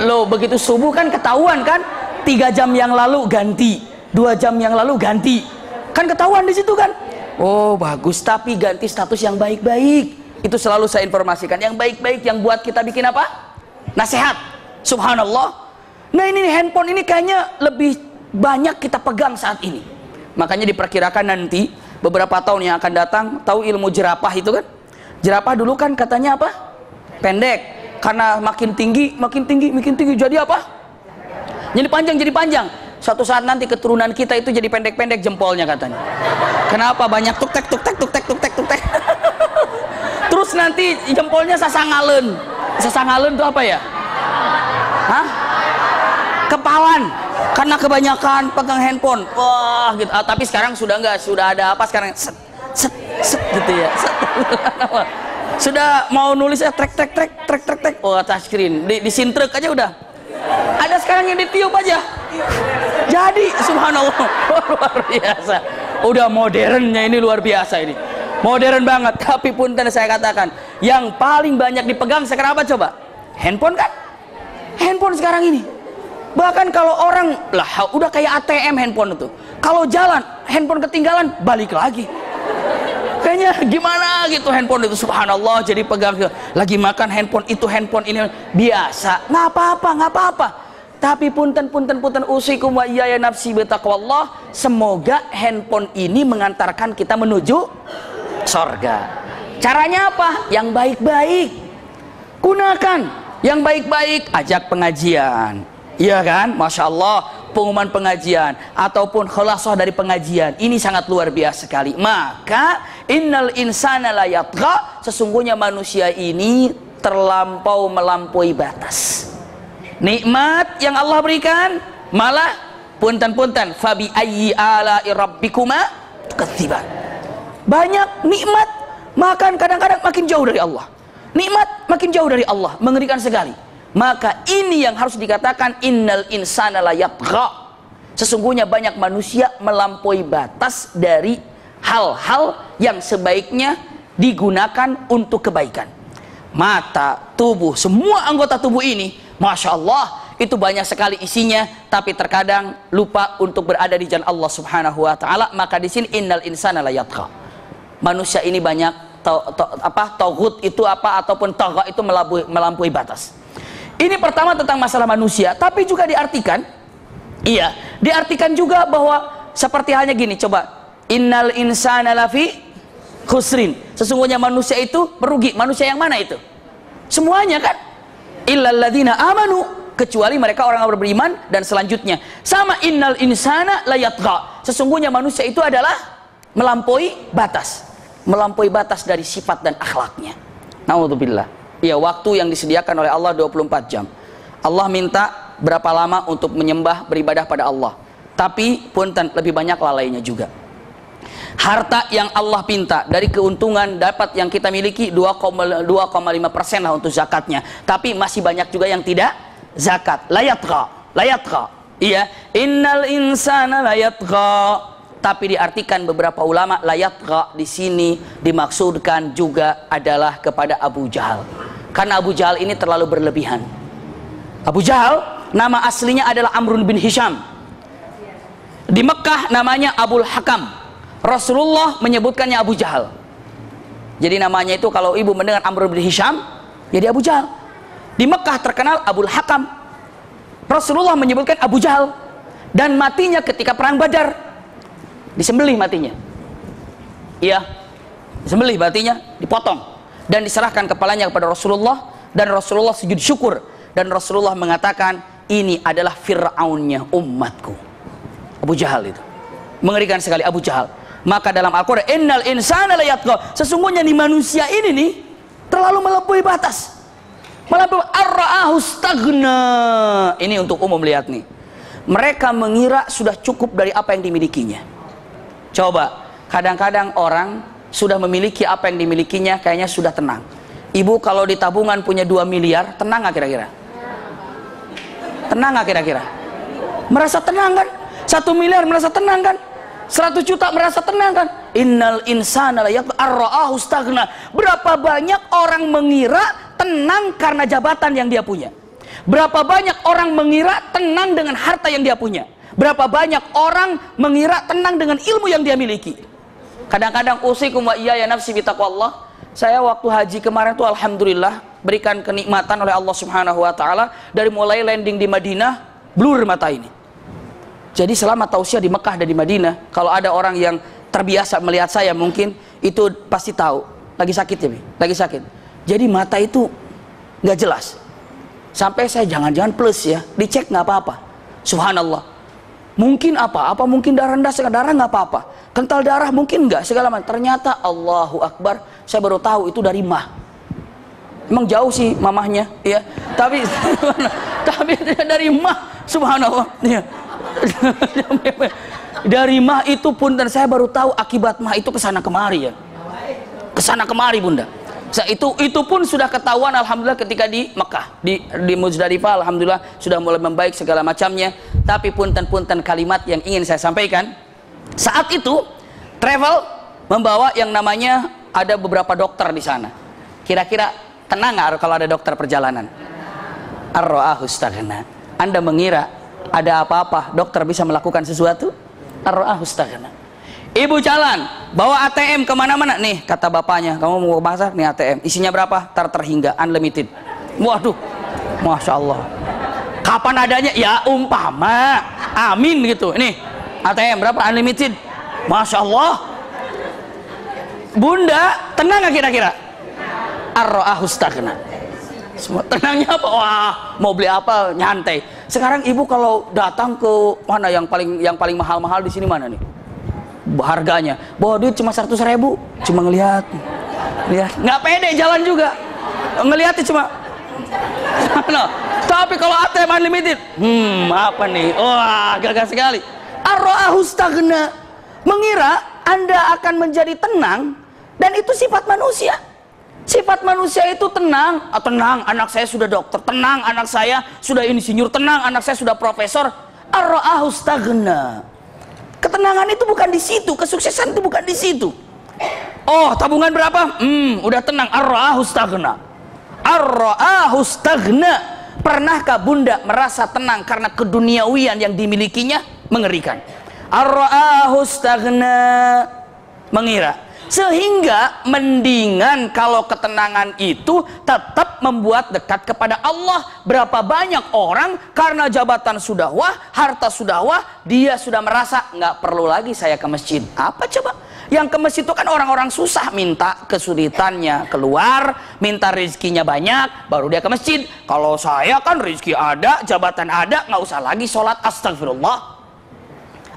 Loh, begitu subuh kan ketahuan kan? 3 jam yang lalu ganti, 2 jam yang lalu ganti. Kan ketahuan di situ kan? Oh, bagus, tapi ganti status yang baik-baik. Itu selalu saya informasikan, yang baik-baik yang buat kita bikin apa? Nasihat. Subhanallah. Nah, ini handphone ini kayaknya lebih banyak kita pegang saat ini. Makanya diperkirakan nanti beberapa tahun yang akan datang, tahu ilmu jerapah itu kan? Jerapah dulu kan katanya apa? Pendek. Karena makin tinggi jadi apa? Jadi panjang. Suatu saat nanti keturunan kita itu jadi pendek-pendek jempolnya katanya. Kenapa? Banyak tuk-tek. Terus nanti jempolnya sasangalen. Sasangalen itu apa ya? Hah? Kepalan. Karena kebanyakan pegang handphone. Wah, gitu. Tapi sekarang sudah enggak, sudah ada apa sekarang? Set gitu ya. Sudah mau nulisnya trek. Oh, touchscreen. Disintrek aja udah. Ada sekarang yang ditiup aja. Jadi subhanallah, luar biasa. Udah modernnya ini, luar biasa ini. Modern banget. Tapi pun tadi saya katakan, yang paling banyak dipegang sekarang apa coba? Handphone kan? Handphone sekarang ini. Bahkan kalau orang lah udah kayak ATM handphone itu. Kalau jalan, handphone ketinggalan, balik lagi. Kayaknya gimana gitu handphone itu, subhanallah. Jadi pegang, lagi makan handphone itu, handphone ini biasa. Nggak apa-apa. Tapi punten usikum wa iyaya nafsi bitaqwallah. Semoga handphone ini mengantarkan kita menuju sorga. Caranya apa? Yang baik-baik. Gunakan yang baik-baik. Ajak pengajian. Iya kan? Masya Allah, pengumuman pengajian ataupun khulasah dari pengajian ini sangat luar biasa sekali. Maka innal insana la yatgha, sesungguhnya manusia ini melampaui batas. Nikmat yang Allah berikan malah punten fabi ayyi ala'i rabbikuma tukadziban. Banyak nikmat, makan kadang-kadang makin jauh dari Allah. Nikmat makin jauh dari Allah, mengerikan sekali. Maka ini yang harus dikatakan innal insana la yatgha. Sesungguhnya banyak manusia melampaui batas dari hal-hal yang sebaiknya digunakan untuk kebaikan. Mata, tubuh, semua anggota tubuh ini, masya Allah, itu banyak sekali isinya, tapi terkadang lupa untuk berada di jalan Allah Subhanahu wa taala. Maka di sini innal insana la yatgha. Manusia ini banyak taughut itu apa, ataupun tagha itu melampaui batas. Ini pertama tentang masalah manusia, tapi juga diartikan, diartikan juga bahwa seperti halnya gini, coba, innal insana lafi khusrin. Sesungguhnya manusia itu merugi. Manusia yang mana itu? Semuanya kan? Illal ladzina amanu, kecuali mereka orang yang beriman. Dan selanjutnya sama innal insana la yatgha. Sesungguhnya manusia itu adalah melampaui batas dari sifat dan akhlaknya. Naudzubillah. Ya, waktu yang disediakan oleh Allah 24 jam. Allah minta berapa lama untuk menyembah, beribadah pada Allah. Tapi punten, lebih banyak lalainya juga. Harta yang Allah pinta dari keuntungan dapat yang kita miliki 2,5% lah untuk zakatnya. Tapi masih banyak juga yang tidak zakat. La yatgha. Iya, innal insana la yatgha. Tapi diartikan beberapa ulama, layatqa di sini dimaksudkan juga adalah kepada Abu Jahal. Karena Abu Jahal ini terlalu berlebihan. Abu Jahal nama aslinya adalah Amrun bin Hisham. Di Mekah namanya Abul Hakam. Rasulullah menyebutkannya Abu Jahal. Jadi namanya itu kalau ibu mendengar Amrun bin Hisham, jadi Abu Jahal. Di Mekah terkenal Abul Hakam. Rasulullah menyebutkan Abu Jahal. Dan matinya ketika perang Badar. Disembelih matinya. Iya, disembelih matinya, dipotong dan diserahkan kepalanya kepada Rasulullah, dan Rasulullah sujud syukur, dan Rasulullah mengatakan, ini adalah Fir'aunnya umatku. Abu Jahal itu mengerikan sekali, Abu Jahal. Maka dalam Al-Quran, innal insana layatqa, sesungguhnya nih manusia ini nih terlalu melampaui batas, melampaui ar-ra'ahu stagna. Ini untuk umum, lihat nih, mereka mengira sudah cukup dari apa yang dimilikinya. Coba, kadang-kadang orang sudah memiliki apa yang dimilikinya, kayaknya sudah tenang. Ibu kalau di tabungan punya 2 miliar, tenang nggak kira-kira? Tenang nggak kira-kira? Merasa tenang kan? 1 miliar merasa tenang kan? 100 juta merasa tenang kan? Innal insana layatqa ar-ra'ahu stagna. Berapa banyak orang mengira tenang karena jabatan yang dia punya? Berapa banyak orang mengira tenang dengan harta yang dia punya? Berapa banyak orang mengira tenang dengan ilmu yang dia miliki? Kadang-kadang usikum wa iyaya nafsi bitaqwallah. Saya waktu haji kemarin tuh alhamdulillah berikan kenikmatan oleh Allah Subhanahu wa taala, dari mulai landing di Madinah blur mata ini. Jadi selama tausiah di Mekah dan di Madinah, kalau ada orang yang terbiasa melihat saya mungkin itu pasti tahu lagi sakit ya, lagi sakit. Jadi mata itu nggak jelas. Sampai saya jangan-jangan plus ya, dicek nggak apa-apa. Subhanallah. Mungkin apa mungkin darah rendah, darah nggak apa-apa, kental darah mungkin nggak, segala macam. Ternyata Allahu Akbar, saya baru tahu itu dari mah. Emang jauh sih mamahnya ya, tapi dari mah, subhanallah ya. Dari mah itu pun, dan saya baru tahu akibat mah itu kesana kemari ya, kesana kemari bunda. Itu pun sudah ketahuan alhamdulillah ketika di Mekah, di Muzdalifah, alhamdulillah sudah mulai membaik segala macamnya. Tapi punten-punten kalimat yang ingin saya sampaikan, saat itu travel membawa yang namanya ada beberapa dokter di sana. Kira-kira tenang nggak kalau ada dokter perjalanan? Ar-ra'ahu staghna. Anda mengira ada apa-apa dokter bisa melakukan sesuatu? Ar-ra'ahu staghna. Ibu jalan bawa ATM kemana-mana, nih kata bapaknya, kamu mau ke pasar nih, ATM isinya berapa? Terhingga unlimited. Waduh, masya Allah. Kapan adanya? Ya umpama, amin gitu. Ini ATM berapa? Unlimited. Masya Allah. Bunda tenang nggak kira-kira? Ar-ra'ahu staghna. Semua tenangnya apa? Wah, mau beli apa? Nyantai. Sekarang ibu kalau datang ke mana yang paling mahal-mahal di sini mana nih? Harganya bawa duit cuma 100.000, cuma ngelihat, nggak pede jalan juga, ngelihatnya cuma no. Tapi kalau ATM unlimited, apa nih, wah gagah sekali. Ar-ra'ahu staghna, mengira Anda akan menjadi tenang, dan itu sifat manusia. Sifat manusia itu tenang, tenang anak saya sudah dokter, tenang anak saya sudah insinyur, tenang anak saya sudah profesor. Ar-ra'ahu staghna. Ketenangan itu bukan di situ, kesuksesan itu bukan di situ. Oh, tabungan berapa? Udah tenang. Ar-ra'ahu staghna. Ar-ra'ahu staghna. Pernahkah bunda merasa tenang karena keduniawian yang dimilikinya? Mengerikan. Ar-ra'ahu staghna, mengira. Sehingga mendingan kalau ketenangan itu tetap membuat dekat kepada Allah. Berapa banyak orang karena jabatan sudah wah, harta sudah wah, dia sudah merasa nggak perlu lagi saya ke masjid. Apa coba? Yang ke masjid itu kan orang-orang susah, minta kesulitannya keluar, minta rezekinya banyak, baru dia ke masjid. Kalau saya kan rezeki ada, jabatan ada, nggak usah lagi sholat. Astagfirullah,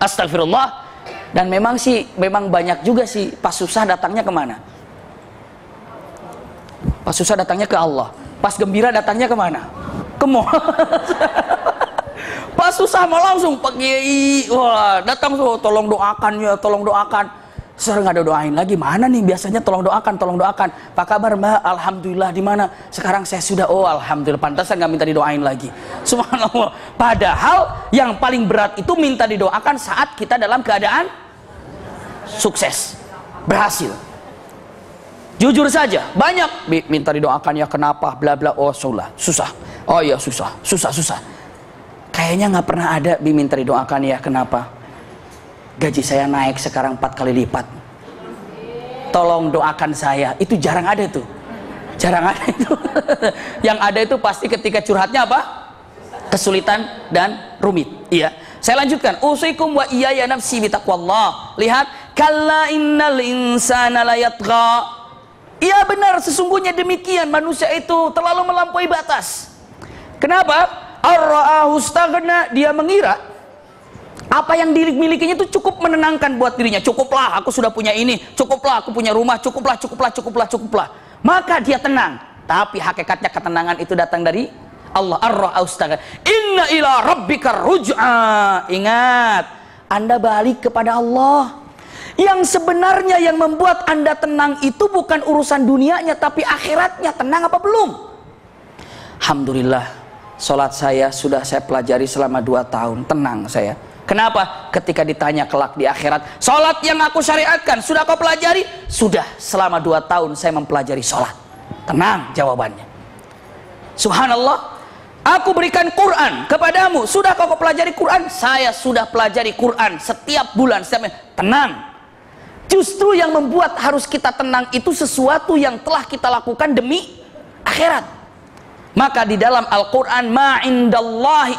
astagfirullah. Dan memang banyak juga sih pas susah datangnya kemana? Pas susah datangnya ke Allah. Pas gembira datangnya kemana? Ke mall. Pas susah mau langsung Pak Kiai, wah datang tuh, tolong doakan ya, tolong doakan. Sekarang nggak ada doain lagi, mana nih biasanya tolong doakan, tolong doakan. Apa kabar Mbak? Alhamdulillah. Di mana? Sekarang saya sudah, oh alhamdulillah, pantasan nggak minta didoain lagi. Subhanallah. Padahal yang paling berat itu minta didoakan saat kita dalam keadaan sukses, berhasil. Jujur saja, banyak minta didoakan ya kenapa, bla bla, oh susah, oh iya susah. Kayaknya nggak pernah ada minta didoakan ya kenapa. Gaji saya naik sekarang 4 kali lipat. Tolong doakan saya. Itu jarang ada tuh. Jarang ada itu. Yang ada itu pasti ketika curhatnya apa? Kesulitan dan rumit. Iya. Saya lanjutkan. Usikum wa iyaya nafsi bitaqwallah. Lihat, kalla innal insana la yatgha. Iya benar, sesungguhnya demikian, manusia itu terlalu melampaui batas. Kenapa? Ar-ra'ahu staghna, dia mengira apa yang dimilikinya itu cukup menenangkan buat dirinya. Cukuplah, aku sudah punya ini. Cukuplah, aku punya rumah. Cukuplah. Maka dia tenang. Tapi hakikatnya ketenangan itu datang dari Allah. Ar-ra'ahu staghna. Inna ila rabbika ruj'a. Ingat, Anda balik kepada Allah. Yang sebenarnya yang membuat Anda tenang itu bukan urusan dunianya, tapi akhiratnya. Tenang apa belum? Alhamdulillah, sholat saya sudah saya pelajari selama 2 tahun. Tenang saya. Kenapa? Ketika ditanya kelak di akhirat, sholat yang aku syariatkan sudah kau pelajari? Sudah, selama 2 tahun saya mempelajari sholat. Tenang jawabannya. Subhanallah, aku berikan Quran kepadamu. Sudah kau pelajari Quran? Saya sudah pelajari Quran setiap bulan. Tenang. Justru yang membuat harus kita tenang itu sesuatu yang telah kita lakukan demi akhirat. Maka di dalam Al-Quran, ma'indallahi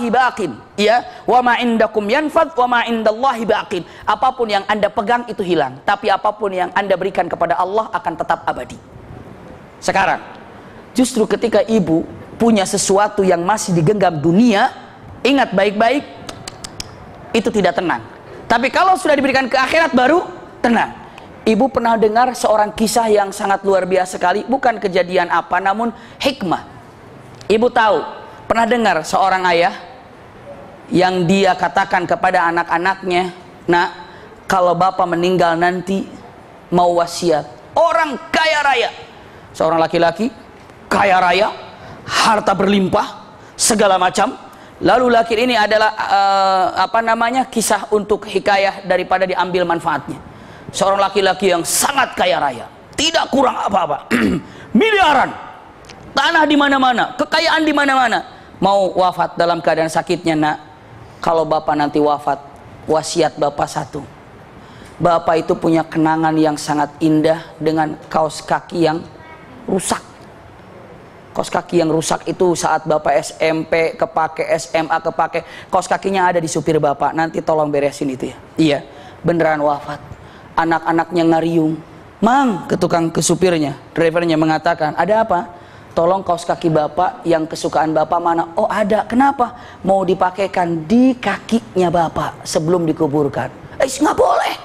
baqin, ya, wa ma'indakum yanfad, wa ma'indallahi baqin. Apapun yang Anda pegang itu hilang, tapi apapun yang Anda berikan kepada Allah akan tetap abadi. Sekarang, justru ketika ibu punya sesuatu yang masih digenggam dunia, ingat baik-baik, itu tidak tenang. Tapi kalau sudah diberikan ke akhirat baru tenang. Ibu pernah dengar seorang kisah yang sangat luar biasa sekali. Bukan kejadian apa, namun hikmah. Ibu tahu, pernah dengar seorang ayah yang dia katakan kepada anak-anaknya, nak, kalau bapak meninggal nanti mau wasiat. Orang kaya raya, seorang laki-laki kaya raya, harta berlimpah, segala macam. Lalu laki ini adalah kisah untuk hikayah daripada diambil manfaatnya. Seorang laki-laki yang sangat kaya raya, tidak kurang apa-apa, miliaran, tanah di mana-mana, kekayaan di mana-mana. Mau wafat dalam keadaan sakitnya, nak, kalau bapak nanti wafat, wasiat bapak satu. Bapak itu punya kenangan yang sangat indah dengan kaos kaki yang rusak. Kaos kaki yang rusak itu saat bapak SMP kepake, SMA kepake, kaos kakinya ada di supir bapak. Nanti tolong beresin itu ya. Iya, beneran wafat. Anak-anaknya ngariung. Mang, ke supirnya, drivernya mengatakan, ada apa? Tolong kaos kaki bapak yang kesukaan bapak mana? Oh ada, kenapa? Mau dipakaikan di kakinya bapak sebelum dikuburkan. Nggak boleh.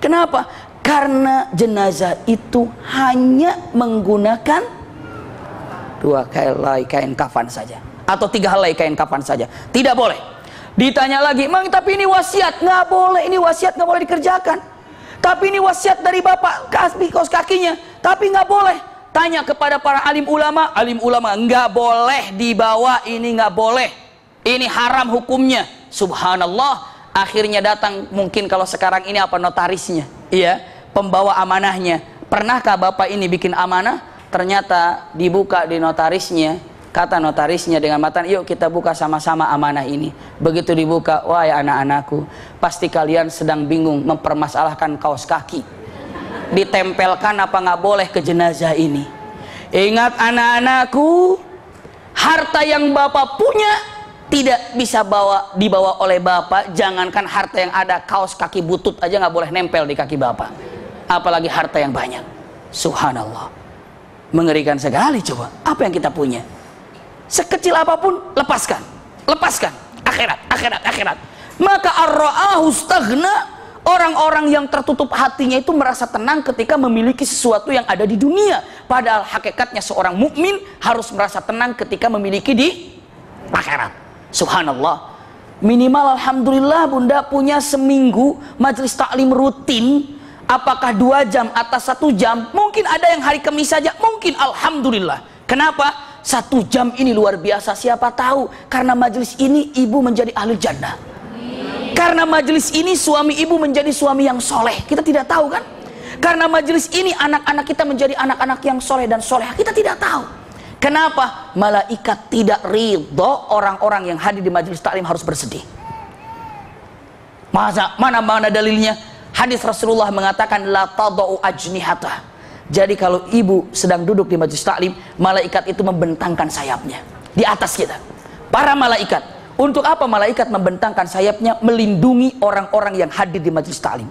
Kenapa? Karena jenazah itu hanya menggunakan 2 helai kain kafan saja, atau 3 helai kain kafan saja. Tidak boleh. Ditanya lagi, Mang, tapi ini wasiat. Nggak boleh, ini wasiat nggak boleh dikerjakan. Tapi ini wasiat dari bapak, kasih kaos kakinya. Tapi nggak boleh. Tanya kepada para alim ulama nggak boleh dibawa, ini nggak boleh. Ini haram hukumnya. Subhanallah. Akhirnya datang, mungkin kalau sekarang ini apa, notarisnya, iya, pembawa amanahnya. Pernahkah bapak ini bikin amanah? Ternyata dibuka di notarisnya. Kata notarisnya dengan mata, yuk kita buka sama-sama amanah ini. Begitu dibuka, wahai anak-anakku, pasti kalian sedang bingung mempermasalahkan kaos kaki. Ditempelkan apa nggak boleh ke jenazah ini. Ingat anak-anakku, harta yang bapak punya tidak bisa dibawa oleh bapak. Jangankan harta yang ada, kaos kaki butut aja nggak boleh nempel di kaki bapak, apalagi harta yang banyak. Subhanallah, mengerikan sekali. Coba apa yang kita punya, sekecil apapun, lepaskan akhirat. Maka ar-ra'ahu staghna, orang-orang yang tertutup hatinya itu merasa tenang ketika memiliki sesuatu yang ada di dunia. Padahal hakikatnya seorang mukmin harus merasa tenang ketika memiliki di akhirat. Subhanallah. Minimal alhamdulillah bunda punya seminggu majelis taklim rutin. Apakah 2 jam atas 1 jam? Mungkin ada yang hari Kamis saja, mungkin, alhamdulillah. Kenapa? 1 jam ini luar biasa. Siapa tahu karena majelis ini ibu menjadi ahli jannah. Karena majelis ini suami ibu menjadi suami yang soleh. Kita tidak tahu kan? Karena majelis ini anak-anak kita menjadi anak-anak yang soleh dan soleh. Kita tidak tahu. Kenapa? Malaikat tidak ridho orang-orang yang hadir di majelis taklim harus bersedih. Mana dalilnya? Hadis Rasulullah mengatakan la tadau ajnihata. Jadi kalau ibu sedang duduk di majelis taklim, malaikat itu membentangkan sayapnya di atas kita. Para malaikat. Untuk apa malaikat membentangkan sayapnya? Melindungi orang-orang yang hadir di majelis taklim.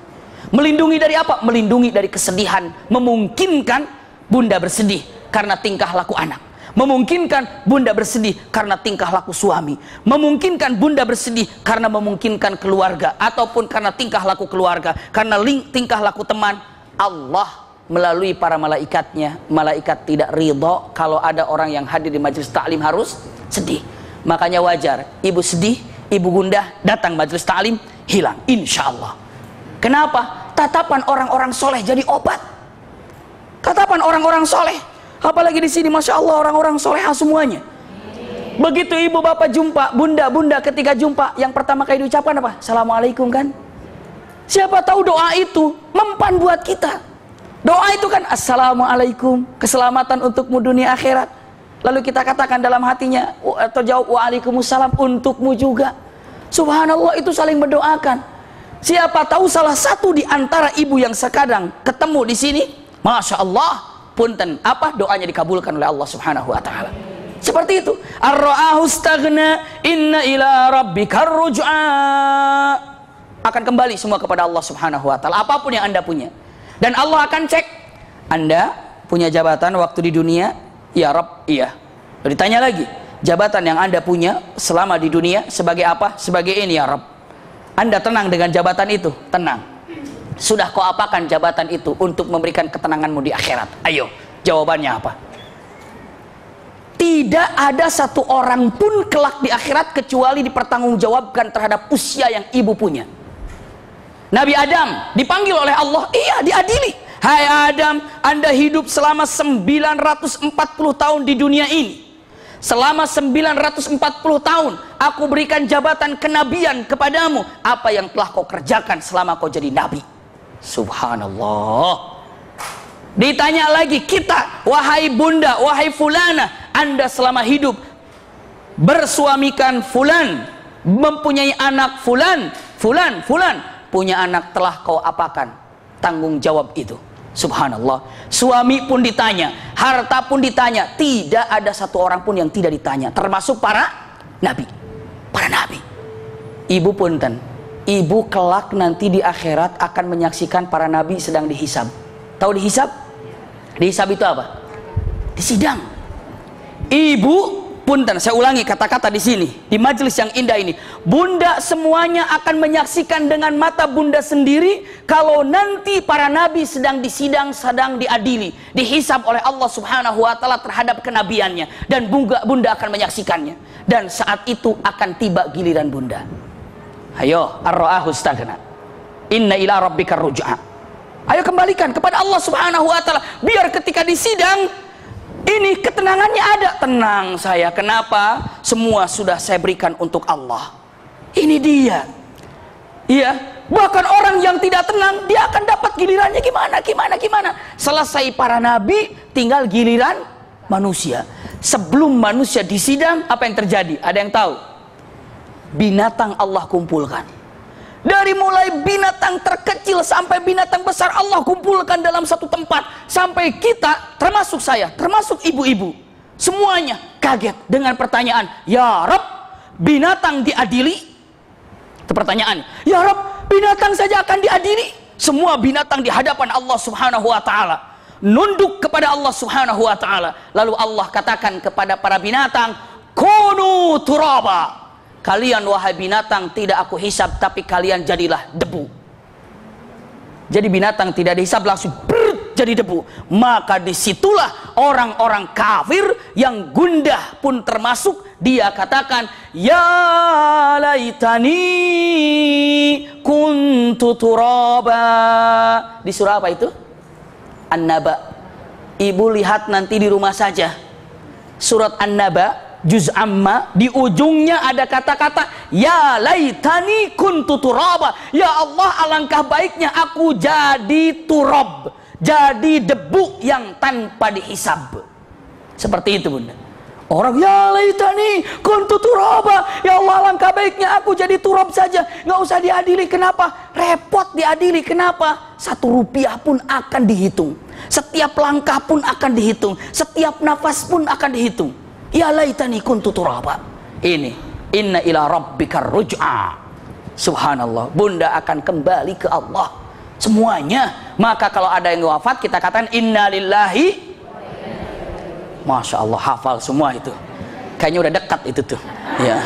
Melindungi dari apa? Melindungi dari kesedihan. Memungkinkan bunda bersedih karena tingkah laku anak. Memungkinkan bunda bersedih karena tingkah laku suami. Memungkinkan bunda bersedih karena memungkinkan keluarga. Ataupun karena tingkah laku keluarga. Karena tingkah laku teman. Allah melalui para malaikatnya, malaikat tidak ridho kalau ada orang yang hadir di majelis taklim harus sedih. Makanya wajar ibu sedih, ibu gundah, datang majelis taklim, hilang insya Allah. Kenapa? Tatapan orang-orang soleh jadi obat. Tatapan orang-orang soleh, apalagi di sini masya Allah orang-orang soleha semuanya. Begitu ibu bapak jumpa, bunda ketika jumpa, yang pertama kali diucapkan apa? Assalamualaikum kan? Siapa tahu doa itu mempan buat kita. Doa itu kan assalamualaikum, keselamatan untukmu dunia akhirat. Lalu kita katakan dalam hatinya atau jawab waalaikumsalam untukmu juga. Subhanallah, itu saling berdoakan. Siapa tahu salah satu di antara ibu yang sekarang ketemu di sini, masya Allah, punten apa doanya dikabulkan oleh Allah Subhanahu Wa Taala. Seperti itu. Ar-ra'ahu staghna inna ila rabbikar ruj'a. Akan kembali semua kepada Allah Subhanahu Wa Taala. Apapun yang Anda punya. Dan Allah akan cek, Anda punya jabatan waktu di dunia, ya Rabb, iya. Lalu ditanya lagi, jabatan yang Anda punya selama di dunia sebagai apa? Sebagai ini ya Rabb. Anda tenang dengan jabatan itu? Tenang. Sudah kau apakan jabatan itu untuk memberikan ketenanganmu di akhirat? Ayo, jawabannya apa? Tidak ada satu orang pun kelak di akhirat kecuali dipertanggungjawabkan terhadap usia yang ibu punya. Nabi Adam dipanggil oleh Allah, iya diadili. Hai Adam, Anda hidup selama 940 tahun di dunia ini. Selama 940 tahun aku berikan jabatan kenabian kepadamu. Apa yang telah kau kerjakan selama kau jadi nabi? Subhanallah. Ditanya lagi kita, wahai bunda, wahai fulana, Anda selama hidup bersuamikan fulan, mempunyai anak fulan, punya anak, telah kau apakan tanggung jawab itu? Subhanallah. Suami pun ditanya, harta pun ditanya. Tidak ada satu orang pun yang tidak ditanya, termasuk para nabi. Para nabi. Ibu punten, ibu kelak nanti di akhirat akan menyaksikan para nabi sedang dihisab. Tahu dihisab? Dihisab itu apa? Disidang. Ibu punten, saya ulangi kata-kata di sini, di majelis yang indah ini. Bunda semuanya akan menyaksikan dengan mata bunda sendiri kalau nanti para nabi sedang disidang, sedang diadili, dihisab oleh Allah Subhanahu Wa Taala terhadap kenabiannya, dan bunda akan menyaksikannya. Dan saat itu akan tiba giliran bunda. Ayo, ar-ra'ahu staghna inna ila rabbikar ruj'a. Ayo kembalikan kepada Allah Subhanahu Wa Taala, biar ketika disidang ini ketenangannya ada. Tenang saya, kenapa? Semua sudah saya berikan untuk Allah. Ini dia. Iya, bahkan orang yang tidak tenang dia akan dapat gilirannya gimana. Selesai para nabi, tinggal giliran manusia. Sebelum manusia disidang, apa yang terjadi? Ada yang tahu? Binatang Allah kumpulkan. Dari mulai binatang terkecil sampai binatang besar Allah kumpulkan dalam satu tempat. Sampai kita, termasuk saya, termasuk ibu-ibu, semuanya kaget dengan pertanyaan, ya Rabb, binatang diadili? Itu pertanyaan. Ya Rabb, binatang saja akan diadili? Semua binatang di hadapan Allah Subhanahu Wa Taala nunduk kepada Allah Subhanahu Wa Taala. Lalu Allah katakan kepada para binatang, kunu turaba. Kalian wahai binatang tidak aku hisab, tapi kalian jadilah debu. Jadi binatang tidak dihisab, langsung jadi debu. Maka disitulah orang-orang kafir yang gundah pun termasuk, dia katakan, ya laitani kuntu turaba. Di surah apa itu? An-Naba. Ibu lihat nanti di rumah saja. Surat An-Naba juz amma, di ujungnya ada kata-kata ya laitani kuntu turaba. Ya Allah, alangkah baiknya aku jadi turab, jadi debu yang tanpa dihisab. Seperti itu bunda. Orang ya laitani kuntu turaba, ya Allah alangkah baiknya aku jadi turab saja, nggak usah diadili. Kenapa? Repot diadili. Kenapa? 1 rupiah pun akan dihitung, setiap langkah pun akan dihitung, setiap nafas pun akan dihitung. Ya laitani kuntu turaba. Ini inna ila rabbikar ruj'a. Subhanallah, bunda akan kembali ke Allah semuanya. Maka kalau ada yang wafat, kita katakan inna lillahi. Masya Allah, hafal semua itu. Kayaknya udah dekat itu tuh. Ya,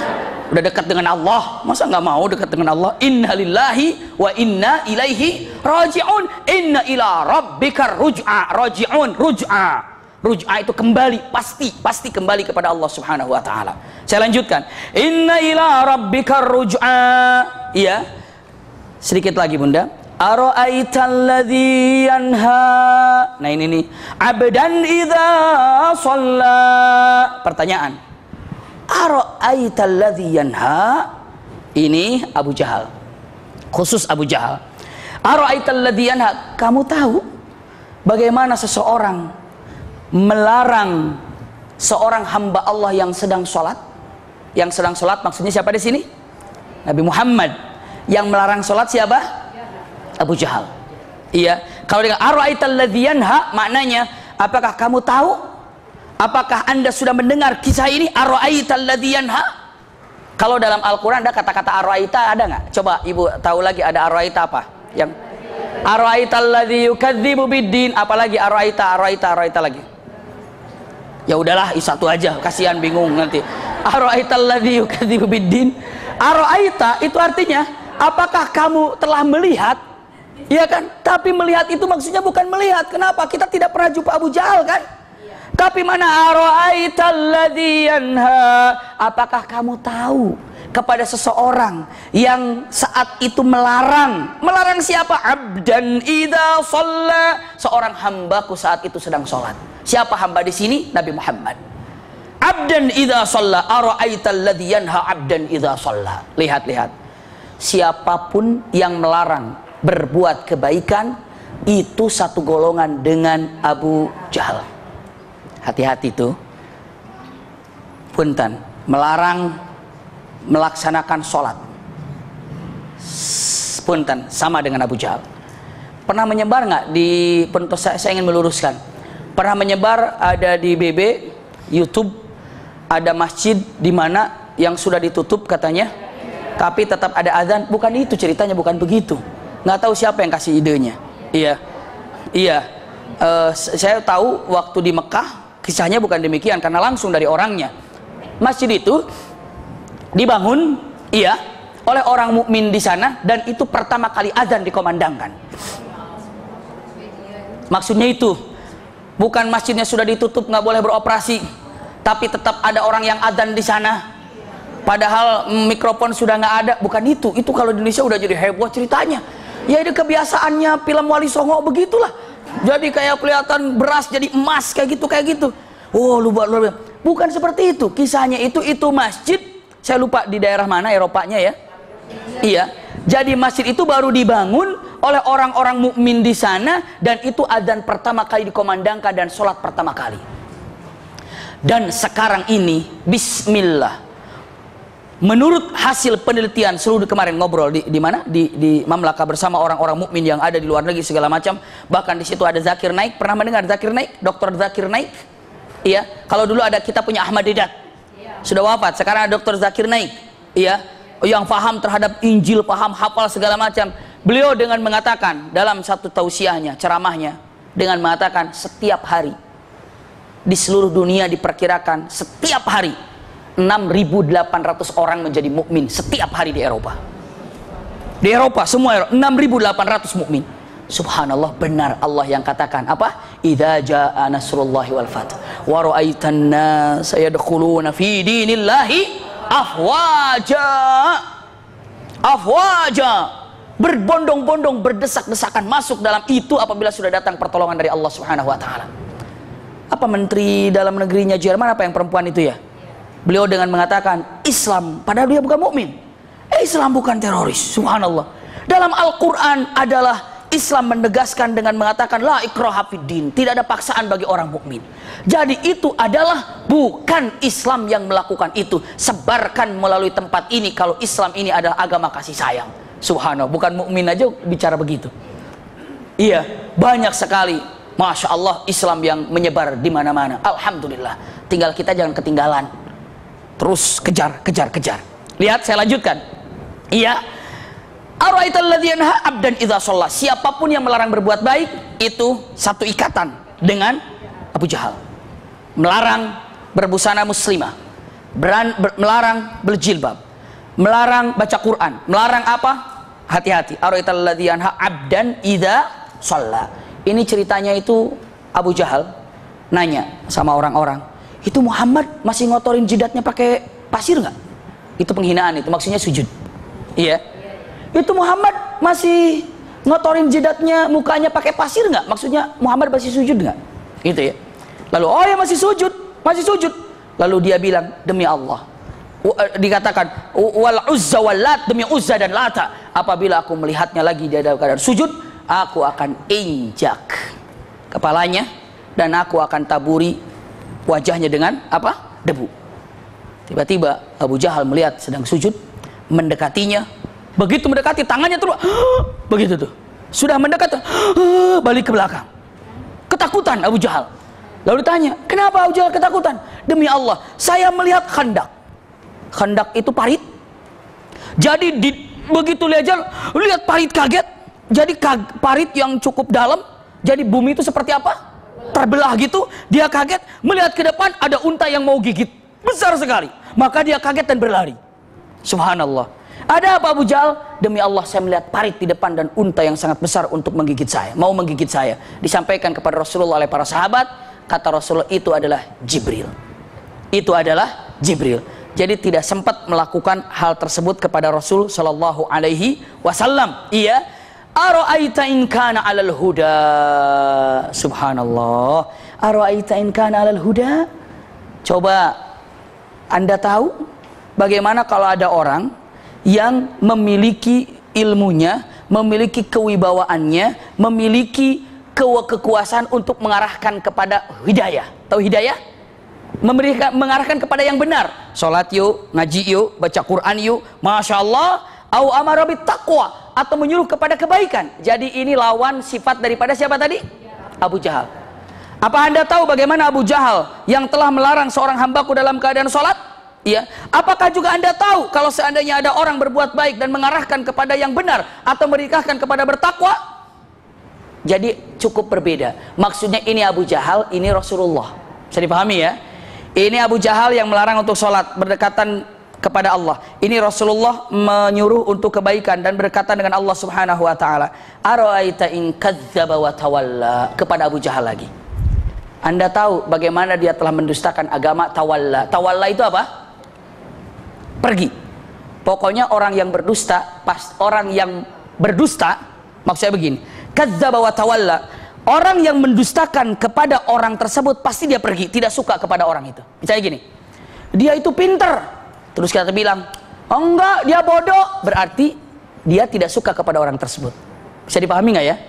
udah dekat dengan Allah. Masa nggak mau dekat dengan Allah? Inna lillahi wa inna ilaihi raji'un. Inna ila rabbikar ruj'a. Raji'un, ruj'a. Ruj'a itu kembali, pasti kembali kepada Allah Subhanahu wa taala. Saya lanjutkan. Inna ila rabbikar ruj'a. Iya. Sedikit lagi bunda. Ara'aital ladzi yanha. Nah ini nih, abdan idza shalla. Pertanyaan. Ara'aital ladzi yanha. Ini Abu Jahal. Khusus Abu Jahal. Ara'aital ladzi yanha. Kamu tahu bagaimana seseorang melarang seorang hamba Allah yang sedang sholat? Yang sedang sholat maksudnya siapa di sini? Nabi Muhammad. Yang melarang sholat siapa? Abu Jahal. Iya. Kalau dengan ara'aital ladzi yanha, maknanya apakah kamu tahu? Apakah anda sudah mendengar kisah ini? Ara'aital ladzi yanha. Kalau dalam Al-Quran ada kata-kata ara'aita, ada nggak? Coba ibu tahu lagi ada ara'aita apa? Yang ara'aital ladzi yukadzibu biddin. Apalagi ara'aita lagi. Ya udahlah, satu aja, kasihan bingung nanti. Ara'aital ladzi yukadzibu biddin. Ara'aita itu artinya apakah kamu telah melihat? Iya kan? Tapi melihat itu maksudnya bukan melihat. Kenapa? Kita tidak pernah jumpa Abu Jahal kan? Tapi mana ara'aital ladzi yanha? Apakah kamu tahu kepada seseorang yang saat itu melarang? Melarang siapa? Abdan idza shalla. Seorang hambaku saat itu sedang sholat. Siapa hamba di sini? Nabi Muhammad. Abdan idza shalla. Ara'aital ladzi yanha abdan idza shalla. Lihat. Siapapun yang melarang berbuat kebaikan, itu satu golongan dengan Abu Jahal. Hati-hati tuh. Punten, melarang melaksanakan sholat. Punten, sama dengan Abu Jahal. Pernah menyebar nggak di, saya ingin meluruskan. Pernah menyebar ada di BB, YouTube, ada masjid di mana yang sudah ditutup katanya, tapi tetap ada azan. Bukan itu ceritanya, bukan begitu. Nggak tahu siapa yang kasih idenya. Iya. Saya tahu waktu di Mekah kisahnya bukan demikian karena langsung dari orangnya. Masjid itu dibangun, oleh orang mukmin di sana, dan itu pertama kali azan dikomandangkan. Maksudnya itu bukan masjidnya sudah ditutup nggak boleh beroperasi, tapi tetap ada orang yang azan di sana. Padahal mikrofon sudah nggak ada. Bukan itu. Itu kalau di Indonesia udah jadi heboh ceritanya. Ya itu kebiasaannya film Wali Songo begitulah. Jadi kayak kelihatan beras jadi emas kayak gitu. Oh lupa. Bukan seperti itu. Kisahnya itu masjid. Saya lupa di daerah mana Eropanya ya. Iya. Jadi masjid itu baru dibangun oleh orang-orang mukmin di sana, dan itu adzan pertama kali dikomandangkan dan sholat pertama kali. Dan sekarang ini Bismillah. Menurut hasil penelitian seluruh kemarin ngobrol di mana di Mamlaka bersama orang-orang mukmin yang ada di luar negeri segala macam, bahkan di situ ada Zakir Naik. Pernah mendengar Zakir Naik? Dr. Zakir Naik? Iya. Kalau dulu ada kita punya Ahmad Didat, sudah wafat. Sekarang ada Dr. Zakir Naik. Iya. Yang paham terhadap Injil, paham hafal segala macam. Beliau dengan mengatakan dalam satu tausiahnya, ceramahnya, dengan mengatakan setiap hari di seluruh dunia diperkirakan setiap hari 6.800 orang menjadi mukmin setiap hari di Eropa. Di Eropa semua 6.800 mukmin. Subhanallah, benar Allah yang katakan apa? Idza jaa nasrullahi wal fath wa ra'aitan nas yadkhuluna fi dinillahi afwaja. Berbondong-bondong, berdesak-desakan masuk dalam itu apabila sudah datang pertolongan dari Allah Subhanahu wa taala. Apa menteri dalam negerinya Jerman apa yang perempuan itu ya? Beliau dengan mengatakan Islam, padahal dia bukan mukmin. Islam bukan teroris. Subhanallah. Dalam Al-Quran adalah Islam menegaskan dengan mengatakan la ikraha fiddin, tidak ada paksaan bagi orang mukmin. Jadi itu adalah bukan Islam yang melakukan itu. Sebarkan melalui tempat ini kalau Islam ini adalah agama kasih sayang. Subhanallah, bukan mukmin aja bicara begitu. Iya, banyak sekali, masya Allah, Islam yang menyebar di mana-mana. Alhamdulillah. Tinggal kita jangan ketinggalan. Terus kejar. Lihat, saya lanjutkan. Iya. Ara'aital ladzi yanha 'abdan idza shalla. Siapapun yang melarang berbuat baik, itu satu ikatan dengan Abu Jahal. Melarang berbusana muslimah, melarang berjilbab, melarang baca Quran, melarang apa? Hati-hati. Ara'aital ladzi yanha 'abdan idza shalla. Ini ceritanya itu Abu Jahal nanya sama orang-orang, itu Muhammad masih ngotorin jidatnya pakai pasir nggak? Itu penghinaan, itu maksudnya sujud. Iya. Itu Muhammad masih ngotorin jidatnya, mukanya pakai pasir nggak? Maksudnya Muhammad masih sujud nggak? Gitu ya. Lalu oh ya masih sujud. Lalu dia bilang demi Allah. Dikatakan wal Uzza wal Lat, demi Uzza dan Lata. Apabila aku melihatnya lagi dia dalam keadaan sujud, aku akan injak kepalanya dan aku akan taburi wajahnya dengan apa? Debu. Tiba-tiba Abu Jahal melihat sedang sujud, mendekatinya. Begitu mendekati, tangannya terus begitu tuh. Sudah mendekat, balik ke belakang. Ketakutan Abu Jahal. Lalu ditanya, kenapa Abu Jahal ketakutan? Demi Allah, saya melihat khandak. Khandak itu parit. Jadi begitu lihat parit kaget. Jadi parit yang cukup dalam. Jadi bumi itu seperti apa? Terbelah gitu. Dia kaget, melihat ke depan ada unta yang mau gigit. Besar sekali. Maka dia kaget dan berlari. Subhanallah. Ada apa Abu Jahal? Demi Allah saya melihat parit di depan dan unta yang sangat besar untuk menggigit saya. Mau menggigit saya. Disampaikan kepada Rasulullah oleh para sahabat. Kata Rasulullah itu adalah Jibril. Itu adalah Jibril. Jadi tidak sempat melakukan hal tersebut kepada Rasul Sallallahu Alaihi Wasallam. Iya. Ara'aita in kana 'alal huda. Subhanallah. Ara'aita in kana 'alal huda. Coba Anda tahu bagaimana kalau ada orang yang memiliki ilmunya, memiliki kewibawaannya, memiliki kekuasaan untuk mengarahkan kepada hidayah. Tahu hidayah? Mengarahkan kepada yang benar. Salat yuk, ngaji yuk, baca Quran yuk, masya Allah. Au amara bit taqwa, atau menyuruh kepada kebaikan. Jadi ini lawan sifat daripada siapa tadi? Abu Jahal. Apa Anda tahu bagaimana Abu Jahal yang telah melarang seorang hambaku dalam keadaan salat? Ya, apakah juga Anda tahu kalau seandainya ada orang berbuat baik dan mengarahkan kepada yang benar atau merikahkan kepada bertakwa? Jadi cukup berbeda. Maksudnya ini Abu Jahal, ini Rasulullah. Bisa dipahami ya? Ini Abu Jahal yang melarang untuk sholat berdekatan kepada Allah. Ini Rasulullah menyuruh untuk kebaikan dan berdekatan dengan Allah Subhanahu wa taala. Ara'aita in kadzdzaba wa tawalla, kepada Abu Jahal lagi. Anda tahu bagaimana dia telah mendustakan agama? Tawalla. Tawalla itu apa? Pergi. Pokoknya orang yang berdusta, maksudnya begini, kadzdzaba wa tawalla, orang yang mendustakan kepada orang tersebut pasti dia pergi, tidak suka kepada orang itu. Misalnya gini, dia itu pinter, terus kita bilang, oh enggak, dia bodoh, berarti dia tidak suka kepada orang tersebut. Bisa dipahami nggak ya?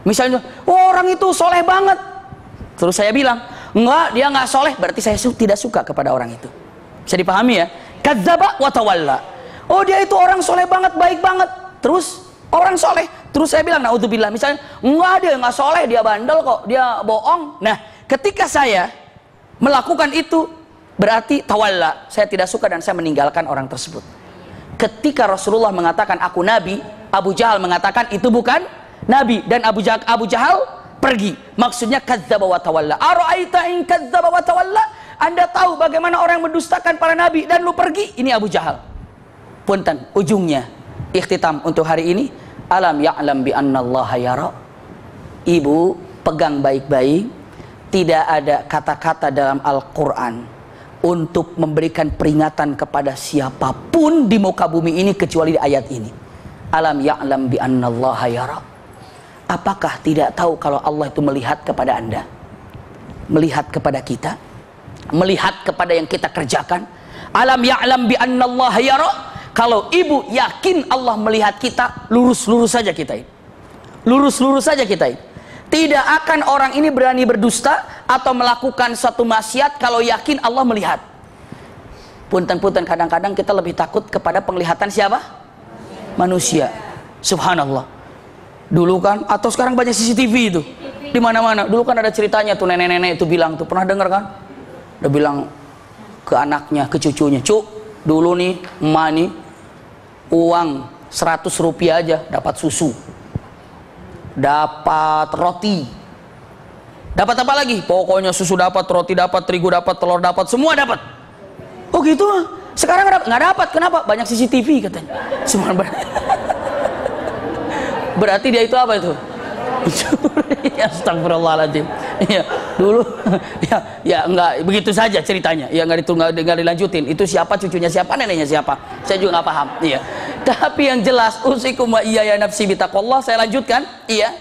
Misalnya, oh, orang itu soleh banget, terus saya bilang, enggak, dia nggak soleh, berarti saya tidak suka kepada orang itu. Bisa dipahami ya? Kadzdzaba wa tawalla. Oh, dia itu orang soleh banget, baik banget. Terus orang soleh, terus saya bilang naudzubillah, misalnya enggak, dia nggak soleh, dia bandel kok, dia bohong. Nah, ketika saya melakukan itu berarti tawalla, saya tidak suka dan saya meninggalkan orang tersebut. Ketika Rasulullah mengatakan aku nabi, Abu Jahal mengatakan itu bukan nabi, dan Abu Jahal pergi. Maksudnya kadzdzaba wa tawalla. Ara'aita in kadzdzaba wa tawalla. Anda tahu bagaimana orang mendustakan para nabi dan lu pergi? Ini Abu Jahal. Punten, ujungnya ikhtitam untuk hari ini. Alam ya'lam bi annallaha yara. Ibu pegang baik-baik, tidak ada kata-kata dalam Al-Quran untuk memberikan peringatan kepada siapapun di muka bumi ini kecuali di ayat ini. Alam ya'lam bi annallaha yara. Apakah tidak tahu kalau Allah itu melihat kepada Anda, melihat kepada kita, melihat kepada yang kita kerjakan, Alam ya'lam bi annallaha yara. Kalau ibu yakin Allah melihat kita, lurus-lurus saja kita ini. Lurus-lurus saja kita ini. Tidak akan orang ini berani berdusta atau melakukan suatu maksiat kalau yakin Allah melihat. Punten-punten, kadang-kadang kita lebih takut kepada penglihatan siapa? Manusia. Subhanallah. Dulu kan, atau sekarang banyak CCTV itu di mana-mana. Dulu kan ada ceritanya tuh, nenek-nenek itu bilang tuh, pernah dengar kan? Udah bilang ke anaknya, ke cucunya, "Cuk, dulu nih emak nih uang 100 rupiah aja dapat susu, dapat roti, dapat apa lagi? Pokoknya susu dapat, roti dapat, terigu dapat, telur dapat, semua dapat." Oh gitu? Sekarang nggak dapat. Kenapa? Banyak CCTV katanya. Semua berarti dia itu apa itu? Astagfirullahaladzim. Ya, dulu ya enggak begitu saja ceritanya. Ya enggak dilanjutin. Itu siapa, cucunya siapa, neneknya siapa? Saya juga nggak paham. Iya. Tapi yang jelas, usikum wa iyaya nafsi bitaqwallah. Saya lanjutkan. Iya.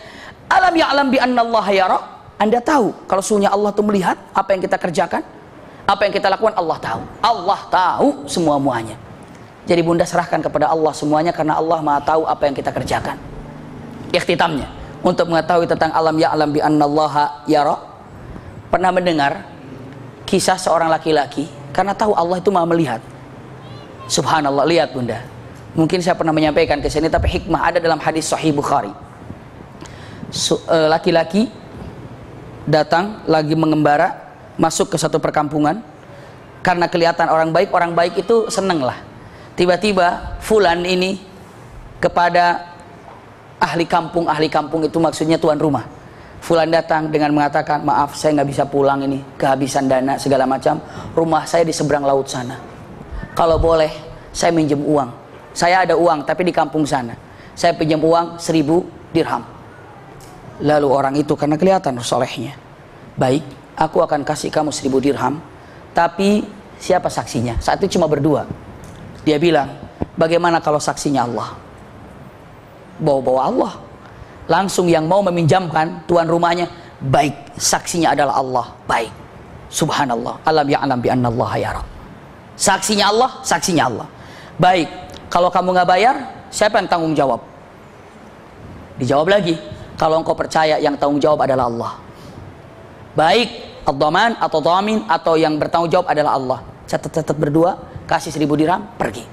Alam ya'lam bi annallaha yara. Anda tahu kalau sesungguhnya Allah itu melihat apa yang kita kerjakan, apa yang kita lakukan. Allah tahu. Allah tahu semua-muanya. Jadi bunda serahkan kepada Allah semuanya, karena Allah Maha tahu apa yang kita kerjakan. Ikhtitamnya, untuk mengetahui tentang alam ya'lam bi annallaha yara, pernah mendengar kisah seorang laki-laki, karena tahu Allah itu Maha melihat. Subhanallah, lihat bunda. Mungkin saya pernah menyampaikan ke sini, tapi hikmah ada dalam hadis Sahih Bukhari. Laki-laki datang lagi mengembara, masuk ke satu perkampungan. Karena kelihatan orang baik itu seneng lah. Tiba-tiba fulan ini kepada ahli kampung itu maksudnya tuan rumah. Fulan datang dengan mengatakan, "Maaf, saya nggak bisa pulang ini, kehabisan dana segala macam. Rumah saya di seberang laut sana. Kalau boleh, saya minjem uang. Saya ada uang, tapi di kampung sana. Saya pinjam uang 1000 dirham." Lalu orang itu karena kelihatan solehnya, "Baik, aku akan kasih kamu 1000 dirham. Tapi siapa saksinya?" Saat itu cuma berdua. Dia bilang, "Bagaimana kalau saksinya Allah?" Bawa-bawa Allah. Langsung yang mau meminjamkan tuan rumahnya, "Baik, saksinya adalah Allah." Baik. Subhanallah. Alam ya'lam bi annallaha yara. Saksinya Allah, saksinya Allah. Baik, kalau kamu nggak bayar, siapa yang tanggung jawab? Dijawab lagi, "Kalau engkau percaya, yang tanggung jawab adalah Allah." Baik, ad-dhaman atau dhamin, atau yang bertanggung jawab adalah Allah. Catat-catat berdua, kasih 1000 dirham, pergi.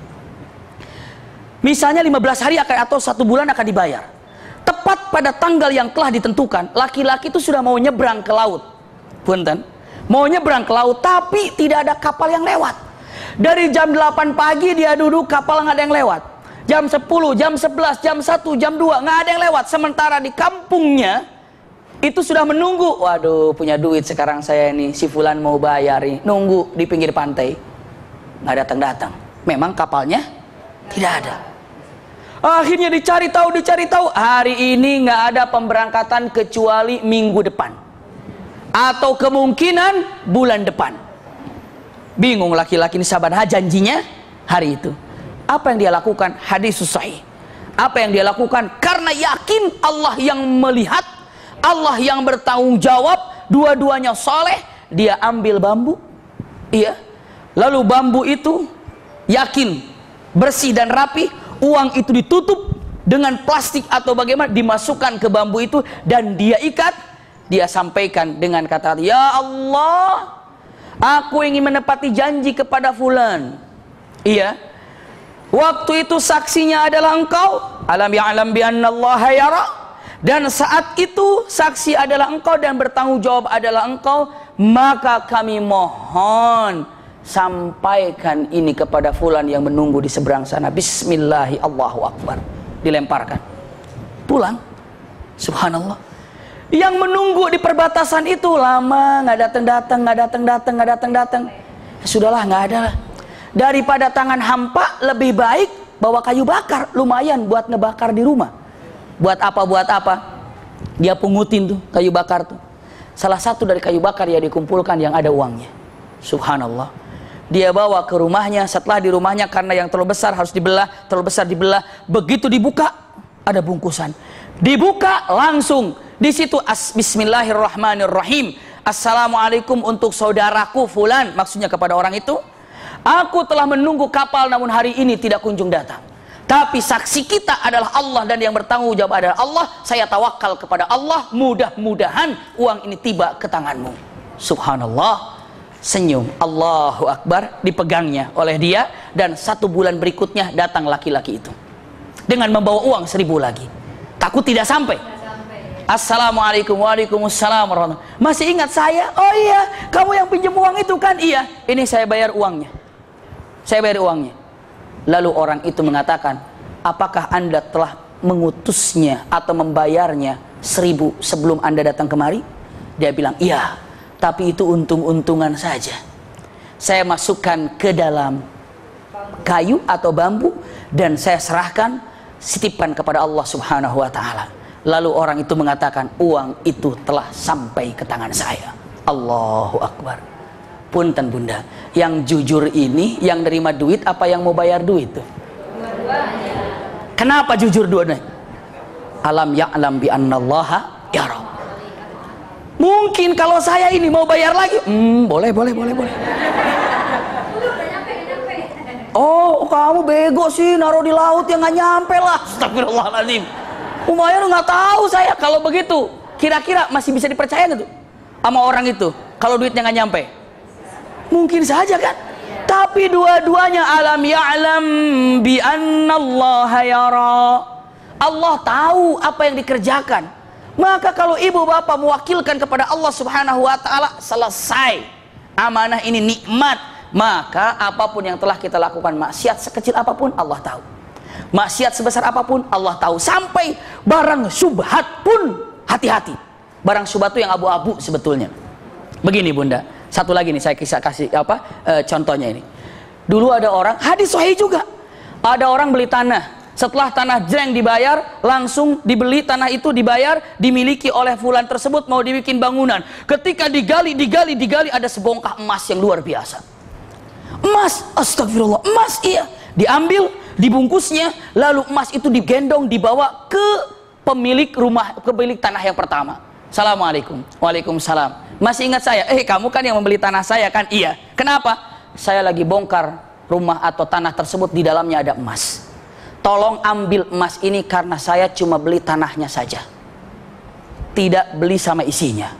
Misalnya 15 hari atau 1 bulan akan dibayar. Tepat pada tanggal yang telah ditentukan, laki-laki itu sudah mau nyebrang ke laut. Punten, mau nyebrang ke laut, tapi tidak ada kapal yang lewat. Dari jam 8 pagi dia duduk, kapal nggak ada yang lewat. Jam 10, jam 11, jam 1, jam 2, nggak ada yang lewat. Sementara di kampungnya itu sudah menunggu. Waduh, punya duit sekarang saya ini, si fulan mau bayar ini. Nunggu di pinggir pantai, nggak datang-datang. Memang kapalnya tidak ada. Akhirnya dicari tahu, hari ini nggak ada pemberangkatan kecuali minggu depan, atau kemungkinan bulan depan. Bingung laki-laki ini, sahabat, janjinya hari itu. Apa yang dia lakukan? Hadis sahih. Apa yang dia lakukan? Karena yakin Allah yang melihat, Allah yang bertanggung jawab, dua-duanya soleh. Dia ambil bambu, iya. Lalu bambu itu yakin bersih dan rapi. Uang itu ditutup dengan plastik atau bagaimana, dimasukkan ke bambu itu dan dia ikat. Dia sampaikan dengan kata, "Ya Allah, aku ingin menepati janji kepada fulan." Iya. Waktu itu saksinya adalah engkau. Alam ya'lam bi annallaha yara. Dan saat itu saksi adalah engkau dan bertanggung jawab adalah engkau. Maka kami mohon, sampaikan ini kepada fulan yang menunggu di seberang sana. Bismillahi Allahu Akbar. Dilemparkan. Pulang. Subhanallah. Yang menunggu di perbatasan itu lama, nggak datang. Sudahlah, nggak ada. Daripada tangan hampa, lebih baik bawa kayu bakar. Lumayan buat ngebakar di rumah. Buat apa? Dia pungutin tuh kayu bakar tuh. Salah satu dari kayu bakar yang dikumpulkan yang ada uangnya. Subhanallah. Dia bawa ke rumahnya. Setelah di rumahnya, karena yang terlalu besar harus dibelah, terlalu besar dibelah. Begitu dibuka, ada bungkusan. Dibuka langsung. Di situ Bismillahirrahmanirrahim. Assalamualaikum untuk saudaraku fulan, maksudnya kepada orang itu. Aku telah menunggu kapal namun hari ini tidak kunjung datang. Tapi saksi kita adalah Allah dan yang bertanggung jawab adalah Allah. Saya tawakal kepada Allah, mudah-mudahan uang ini tiba ke tanganmu. Subhanallah. Senyum, Allahu Akbar, dipegangnya oleh dia. Dan 1 bulan berikutnya datang laki-laki itu dengan membawa uang 1000 lagi. Takut tidak sampai. Assalamualaikum, waalaikumsalam warahmatullahi. Masih ingat saya? Oh iya, kamu yang pinjam uang itu kan? Iya, ini saya bayar uangnya. Saya bayar uangnya. Lalu orang itu mengatakan, apakah Anda telah mengutusnya atau membayarnya 1000 sebelum Anda datang kemari? Dia bilang, iya. Tapi itu untung-untungan saja. Saya masukkan ke dalam kayu atau bambu dan saya serahkan, titipkan kepada Allah Subhanahu wa taala. Lalu orang itu mengatakan, uang itu telah sampai ke tangan saya. Allahu Akbar. Punten Bunda, yang jujur ini yang nerima duit apa yang mau bayar duit tuh? Dua-duanya. Kenapa jujur dua-duanya? Alam ya'lam bi annallaha yara. Mungkin kalau saya ini mau bayar lagi, boleh. Oh, kamu bego sih, naruh di laut yang nggak nyampe lah. Astagfirullahaladzim. Lumayan nggak tahu saya kalau begitu. Kira-kira masih bisa dipercaya nggak tuh sama orang itu? Kalau duitnya nggak nyampe, mungkin saja kan. Tapi dua-duanya alam ya'lam bi annallaha yara. Allah tahu apa yang dikerjakan. Maka kalau ibu bapak mewakilkan kepada Allah Subhanahu wa taala, selesai. Amanah ini nikmat. Maka apapun yang telah kita lakukan, maksiat sekecil apapun Allah tahu. Maksiat sebesar apapun Allah tahu. Sampai barang syubhat pun hati-hati. Barang syubhat itu yang abu-abu sebetulnya. Begini Bunda, satu lagi nih saya kasih contohnya ini. Dulu ada orang, hadis sahih juga. Ada orang beli tanah. Setelah tanah jreng dibayar, langsung dibeli tanah itu, dibayar, dimiliki oleh fulan tersebut, mau dibikin bangunan. Ketika digali, ada sebongkah emas yang luar biasa. Emas, astagfirullah, emas, iya. Diambil, dibungkusnya, lalu emas itu digendong, dibawa ke pemilik rumah, ke pemilik tanah yang pertama. Assalamualaikum. Waalaikumsalam. Masih ingat saya? Kamu kan yang membeli tanah saya kan? Iya. Kenapa? Saya lagi bongkar rumah atau tanah tersebut, di dalamnya ada emas. Tolong ambil emas ini karena saya cuma beli tanahnya saja, tidak beli sama isinya.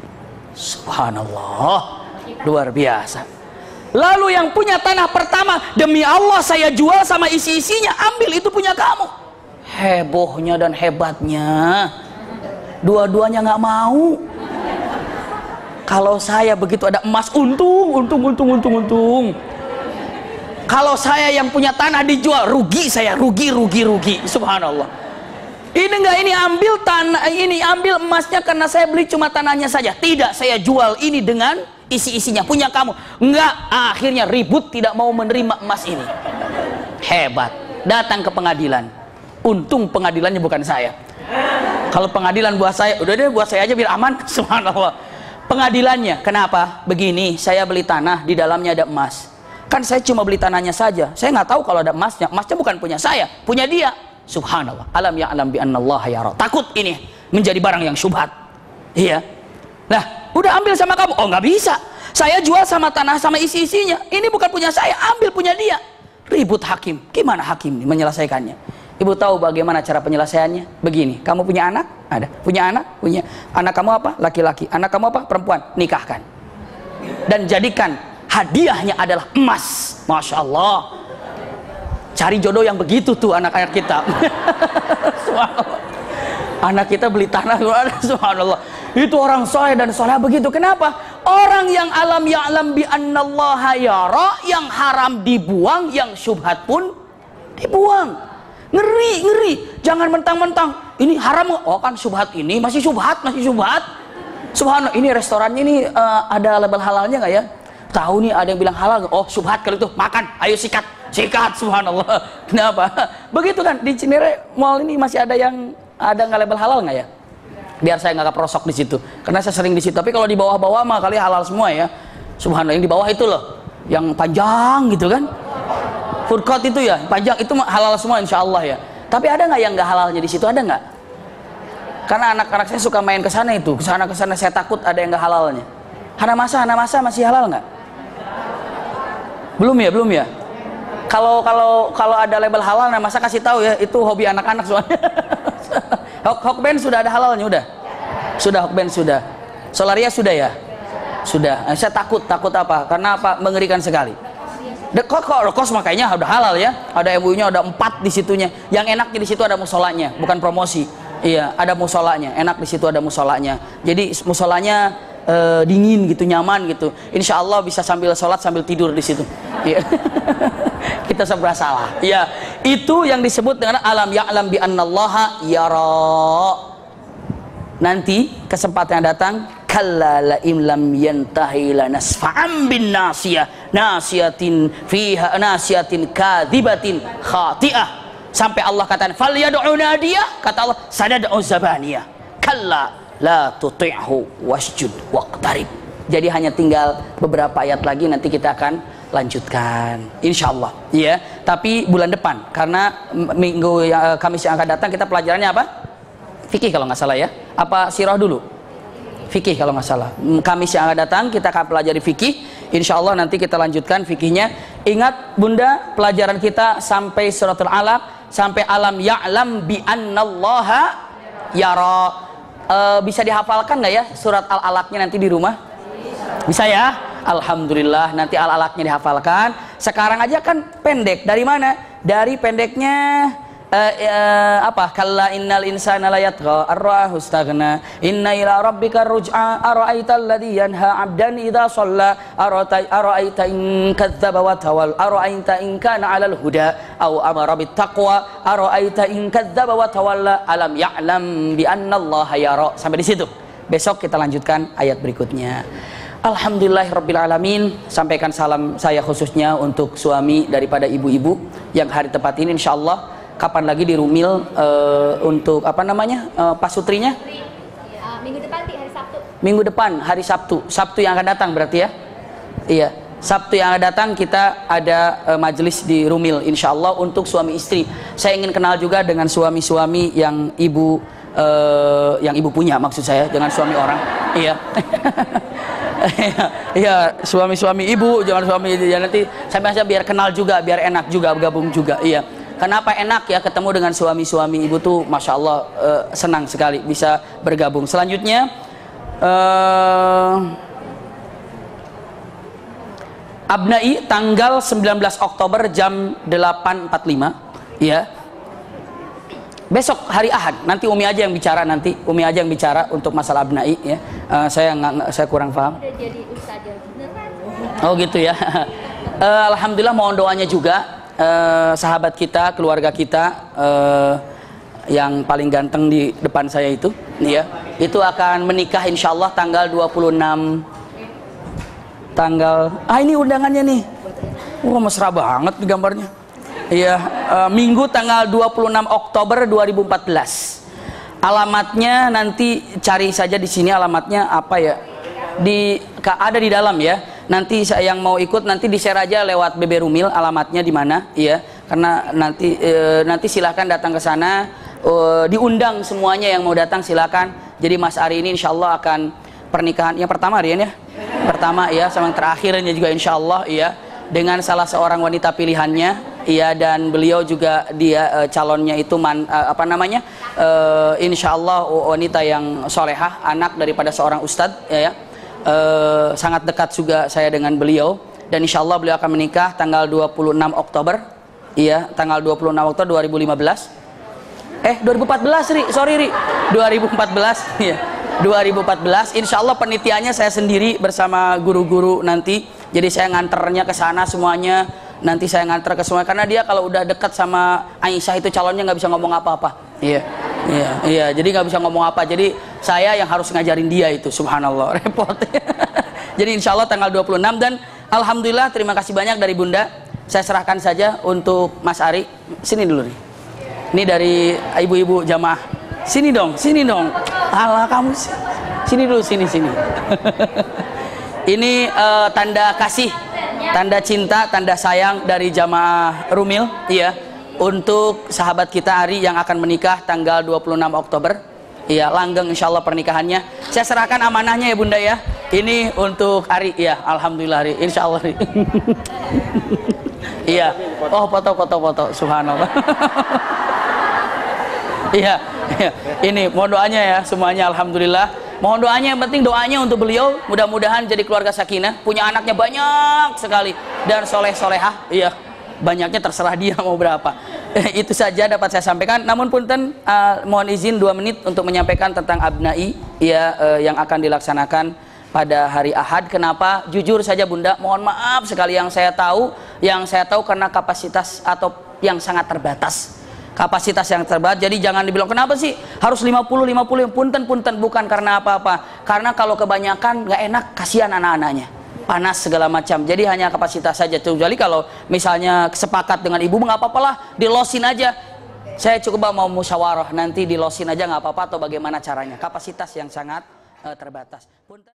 Subhanallah, luar biasa. Lalu yang punya tanah pertama, demi Allah saya jual sama isi-isinya, ambil, itu punya kamu. Hebohnya dan hebatnya, dua-duanya nggak mau. Kalau saya begitu ada emas, untung. Kalau saya yang punya tanah dijual, rugi saya, rugi. Subhanallah. Ini ambil tanah, ini ambil emasnya karena saya beli cuma tanahnya saja. Tidak, saya jual ini dengan isi-isinya, punya kamu. Enggak, akhirnya ribut, tidak mau menerima emas ini. Hebat. Datang ke pengadilan. Untung pengadilannya bukan saya. Kalau pengadilan buat saya, udah deh buat saya aja biar aman. Subhanallah. Pengadilannya, kenapa? Begini, saya beli tanah, di dalamnya ada emas. Kan saya cuma beli tanahnya saja. Saya nggak tahu kalau ada emasnya. Emasnya bukan punya saya, punya dia. Subhanallah. Alam ya'lam bi annallaha yara. Takut ini menjadi barang yang syubhat. Iya. Nah, udah ambil sama kamu. Oh, nggak bisa. Saya jual sama tanah sama isi-isinya. Ini bukan punya saya, ambil punya dia. Ribut hakim. Gimana hakim ini menyelesaikannya? Ibu tahu bagaimana cara penyelesaiannya? Begini, kamu punya anak? Ada. Punya anak? Punya. Anak kamu apa? Laki-laki. Anak kamu apa? Perempuan. Nikahkan. Dan jadikan hadiahnya adalah emas. Masya Allah. Cari jodoh yang begitu tuh anak-anak kita. Subhanallah. Anak kita beli tanah, subhanallah. Itu orang soleh dan soleh begitu. Kenapa? Orang yang alam ya'lam bi annallaha yara, yang haram dibuang, yang syubhat pun dibuang. Ngeri. Jangan mentang-mentang ini haram. Oh kan syubhat ini masih syubhat. Subhanallah. Ini restorannya ini ada label halalnya nggak ya? Tahu nih ada yang bilang halal. Oh syubhat kalau itu, makan. Ayo sikat. Subhanallah. Kenapa? Begitu kan di Cinere Mall ini masih ada yang nggak label halal nggak ya? Biar saya nggak keprosok di situ. Karena saya sering di situ. Tapi kalau di bawah-bawah mah kali halal semua ya. Subhanallah. Yang di bawah itu loh, yang panjang gitu kan? Food court itu ya, panjang itu halal semua insya Allah ya. Tapi ada nggak yang nggak halalnya di situ? Ada nggak? Karena anak-anak saya suka main ke sana itu, ke sana saya takut ada yang nggak halalnya. Hana masa masih halal nggak? Belum ya, belum ya. Kalau ada label halal, nah masa kasih tahu ya, itu hobi anak-anak soalnya. Hokben sudah ada halalnya, udah. Sudah Hokben sudah. Solaria sudah ya? Sudah. Nah, saya takut apa? Karena apa? Mengerikan sekali. Kos makanya udah halal ya. Ada MUI-nya, ada 4 di situnya. Yang enaknya di situ ada musolanya, bukan promosi. Iya, ada musolanya. Enak di situ ada musolanya. Jadi musolanya dingin gitu, nyaman gitu. Insya Allah bisa sambil sholat sambil tidur di situ. Iya. Kita seberapa salah. Iya, itu yang disebut dengan alam ya'lam bi annallaha yara. Nanti kesempatan yang datang, kalla la im lam yantahi lanasfa'am bin nasiyah nasiyatin fiha nasiyatin kadzibatin khati'ah. Sampai Allah katakan fal yad'u nadiyah, kata Allah sanad'u zabaniyah. Kalla la tuti'hu wasjud waqtarib. Jadi hanya tinggal beberapa ayat lagi, nanti kita akan lanjutkan insyaallah ya. Tapi bulan depan, karena minggu Kamis yang akan datang kita pelajarannya apa? Fikih kalau nggak salah ya. Apa sirah dulu? Fikih kalau nggak salah. Kamis yang akan datang kita akan pelajari fikih. Insyaallah nanti kita lanjutkan fikihnya. Ingat Bunda, pelajaran kita sampai suratul Alaq, sampai alam ya'lam bi annallaha yara. Bisa dihafalkan nggak ya surat Al-Alaqnya nanti di rumah? Bisa ya? Alhamdulillah, nanti Al-Alaqnya dihafalkan. Sekarang aja kan pendek. Dari mana? Dari pendeknya apa? Kalla innal insana layatgha ar-ra'ahu istaghna inna ila rabbika ruj'a ara'aita alladhi yanha 'abdan idza shalla ara'aita in kadzdzaba wa tawalla ara'aita in kana 'alal huda aw amara bit taqwa ara'aita in kadzdzaba wa tawalla alam ya'lam bi annallaha yara. Sampai di situ. Besok kita lanjutkan ayat berikutnya. Alhamdulillahirrabbilalamin. Sampaikan salam saya khususnya untuk suami daripada ibu-ibu yang hari tepat ini insyaallah. Kapan lagi di Rumil untuk apa namanya pasutrinya? Minggu depan hari Sabtu. Minggu depan hari Sabtu. Sabtu yang akan datang berarti ya? Iya. Sabtu yang akan datang kita ada majelis di Rumil insyaallah untuk suami istri. Saya ingin kenal juga dengan suami-suami yang ibu punya, maksud saya, jangan suami orang. Iya. Iya, suami-suami ibu, jangan suami ya, nanti saya biar kenal juga, biar enak juga bergabung juga. Iya. Kenapa enak ya ketemu dengan suami-suami ibu tuh, masya Allah, senang sekali bisa bergabung. Selanjutnya Abnai tanggal 19 Oktober jam 8.45 ya. Besok hari Ahad, nanti Umi aja yang bicara, untuk masalah Abnai ya. Saya kurang paham. Udah jadi ustazah beneran. Oh gitu ya. Alhamdulillah, mohon doanya juga sahabat kita, keluarga kita yang paling ganteng di depan saya itu, ya, itu akan menikah insyaallah tanggal 26 ini undangannya nih. Wah, mesra banget nih gambarnya. Iya, Minggu tanggal 26 Oktober 2014. Alamatnya nanti cari saja di sini, alamatnya apa ya? Ada di dalam ya. Nanti saya yang mau ikut nanti di-share aja lewat BB Rumil alamatnya di mana, ya. Karena nanti silahkan datang ke sana. Diundang semuanya yang mau datang silahkan. Jadi Mas Ari ini insyaallah akan pernikahan yang pertama, Rian ya. Pertama ya, sama yang terakhirnya juga insyaallah ya, dengan salah seorang wanita pilihannya. Iya, dan beliau juga dia calonnya itu insyaallah wanita yang solehah, anak daripada seorang ustadz ya. Sangat dekat juga saya dengan beliau, dan insyaallah beliau akan menikah tanggal 26 Oktober. Iya, tanggal 26 Oktober 2015. 2014 Ri, sorry Ri, 2014 ya. 2014 insyaallah penitiannya saya sendiri bersama guru-guru nanti. Jadi saya nganternya ke sana semuanya. Nanti saya nganter ke semua, karena dia kalau udah dekat sama Aisyah itu calonnya nggak bisa ngomong apa-apa. Iya, jadi nggak bisa ngomong apa. Jadi saya yang harus ngajarin dia itu, subhanallah, repot. Jadi insya Allah tanggal 26, dan alhamdulillah terima kasih banyak dari Bunda. Saya serahkan saja untuk Mas Ari. Sini dulu nih. Ini dari ibu-ibu jamaah. Sini dong. Alah kamu sini dulu, sini. Ini tanda kasih, tanda cinta, tanda sayang dari jamaah Rumil, iya, untuk sahabat kita Ari yang akan menikah tanggal 26 Oktober. Iya, langgeng insyaallah pernikahannya. Saya serahkan amanahnya ya Bunda ya. Ini untuk Ari, ya, alhamdulillah Ari, insya Allah Ari. Iya, oh foto, subhanallah. Iya, iya, ini mohon doanya ya semuanya, alhamdulillah. Mohon doanya, yang penting doanya untuk beliau, mudah-mudahan jadi keluarga sakinah, punya anaknya banyak sekali dan soleh-solehah. Iya, banyaknya terserah dia mau berapa. Itu saja dapat saya sampaikan. Namun punten, mohon izin 2 menit untuk menyampaikan tentang abnai ya, yang akan dilaksanakan pada hari Ahad. Kenapa? Jujur saja Bunda, mohon maaf sekali yang saya tahu karena kapasitas atau yang sangat terbatas. Kapasitas yang terbatas. Jadi jangan dibilang kenapa sih harus 50 punten bukan karena apa-apa. Karena kalau kebanyakan nggak enak, kasihan anak-anaknya. Panas segala macam. Jadi hanya kapasitas saja. Kecuali kalau misalnya sepakat dengan ibu nggak apa-apalah, dilosin aja. Saya coba mau musyawarah nanti dilosin aja nggak apa-apa atau bagaimana caranya. Kapasitas yang sangat terbatas. Punten.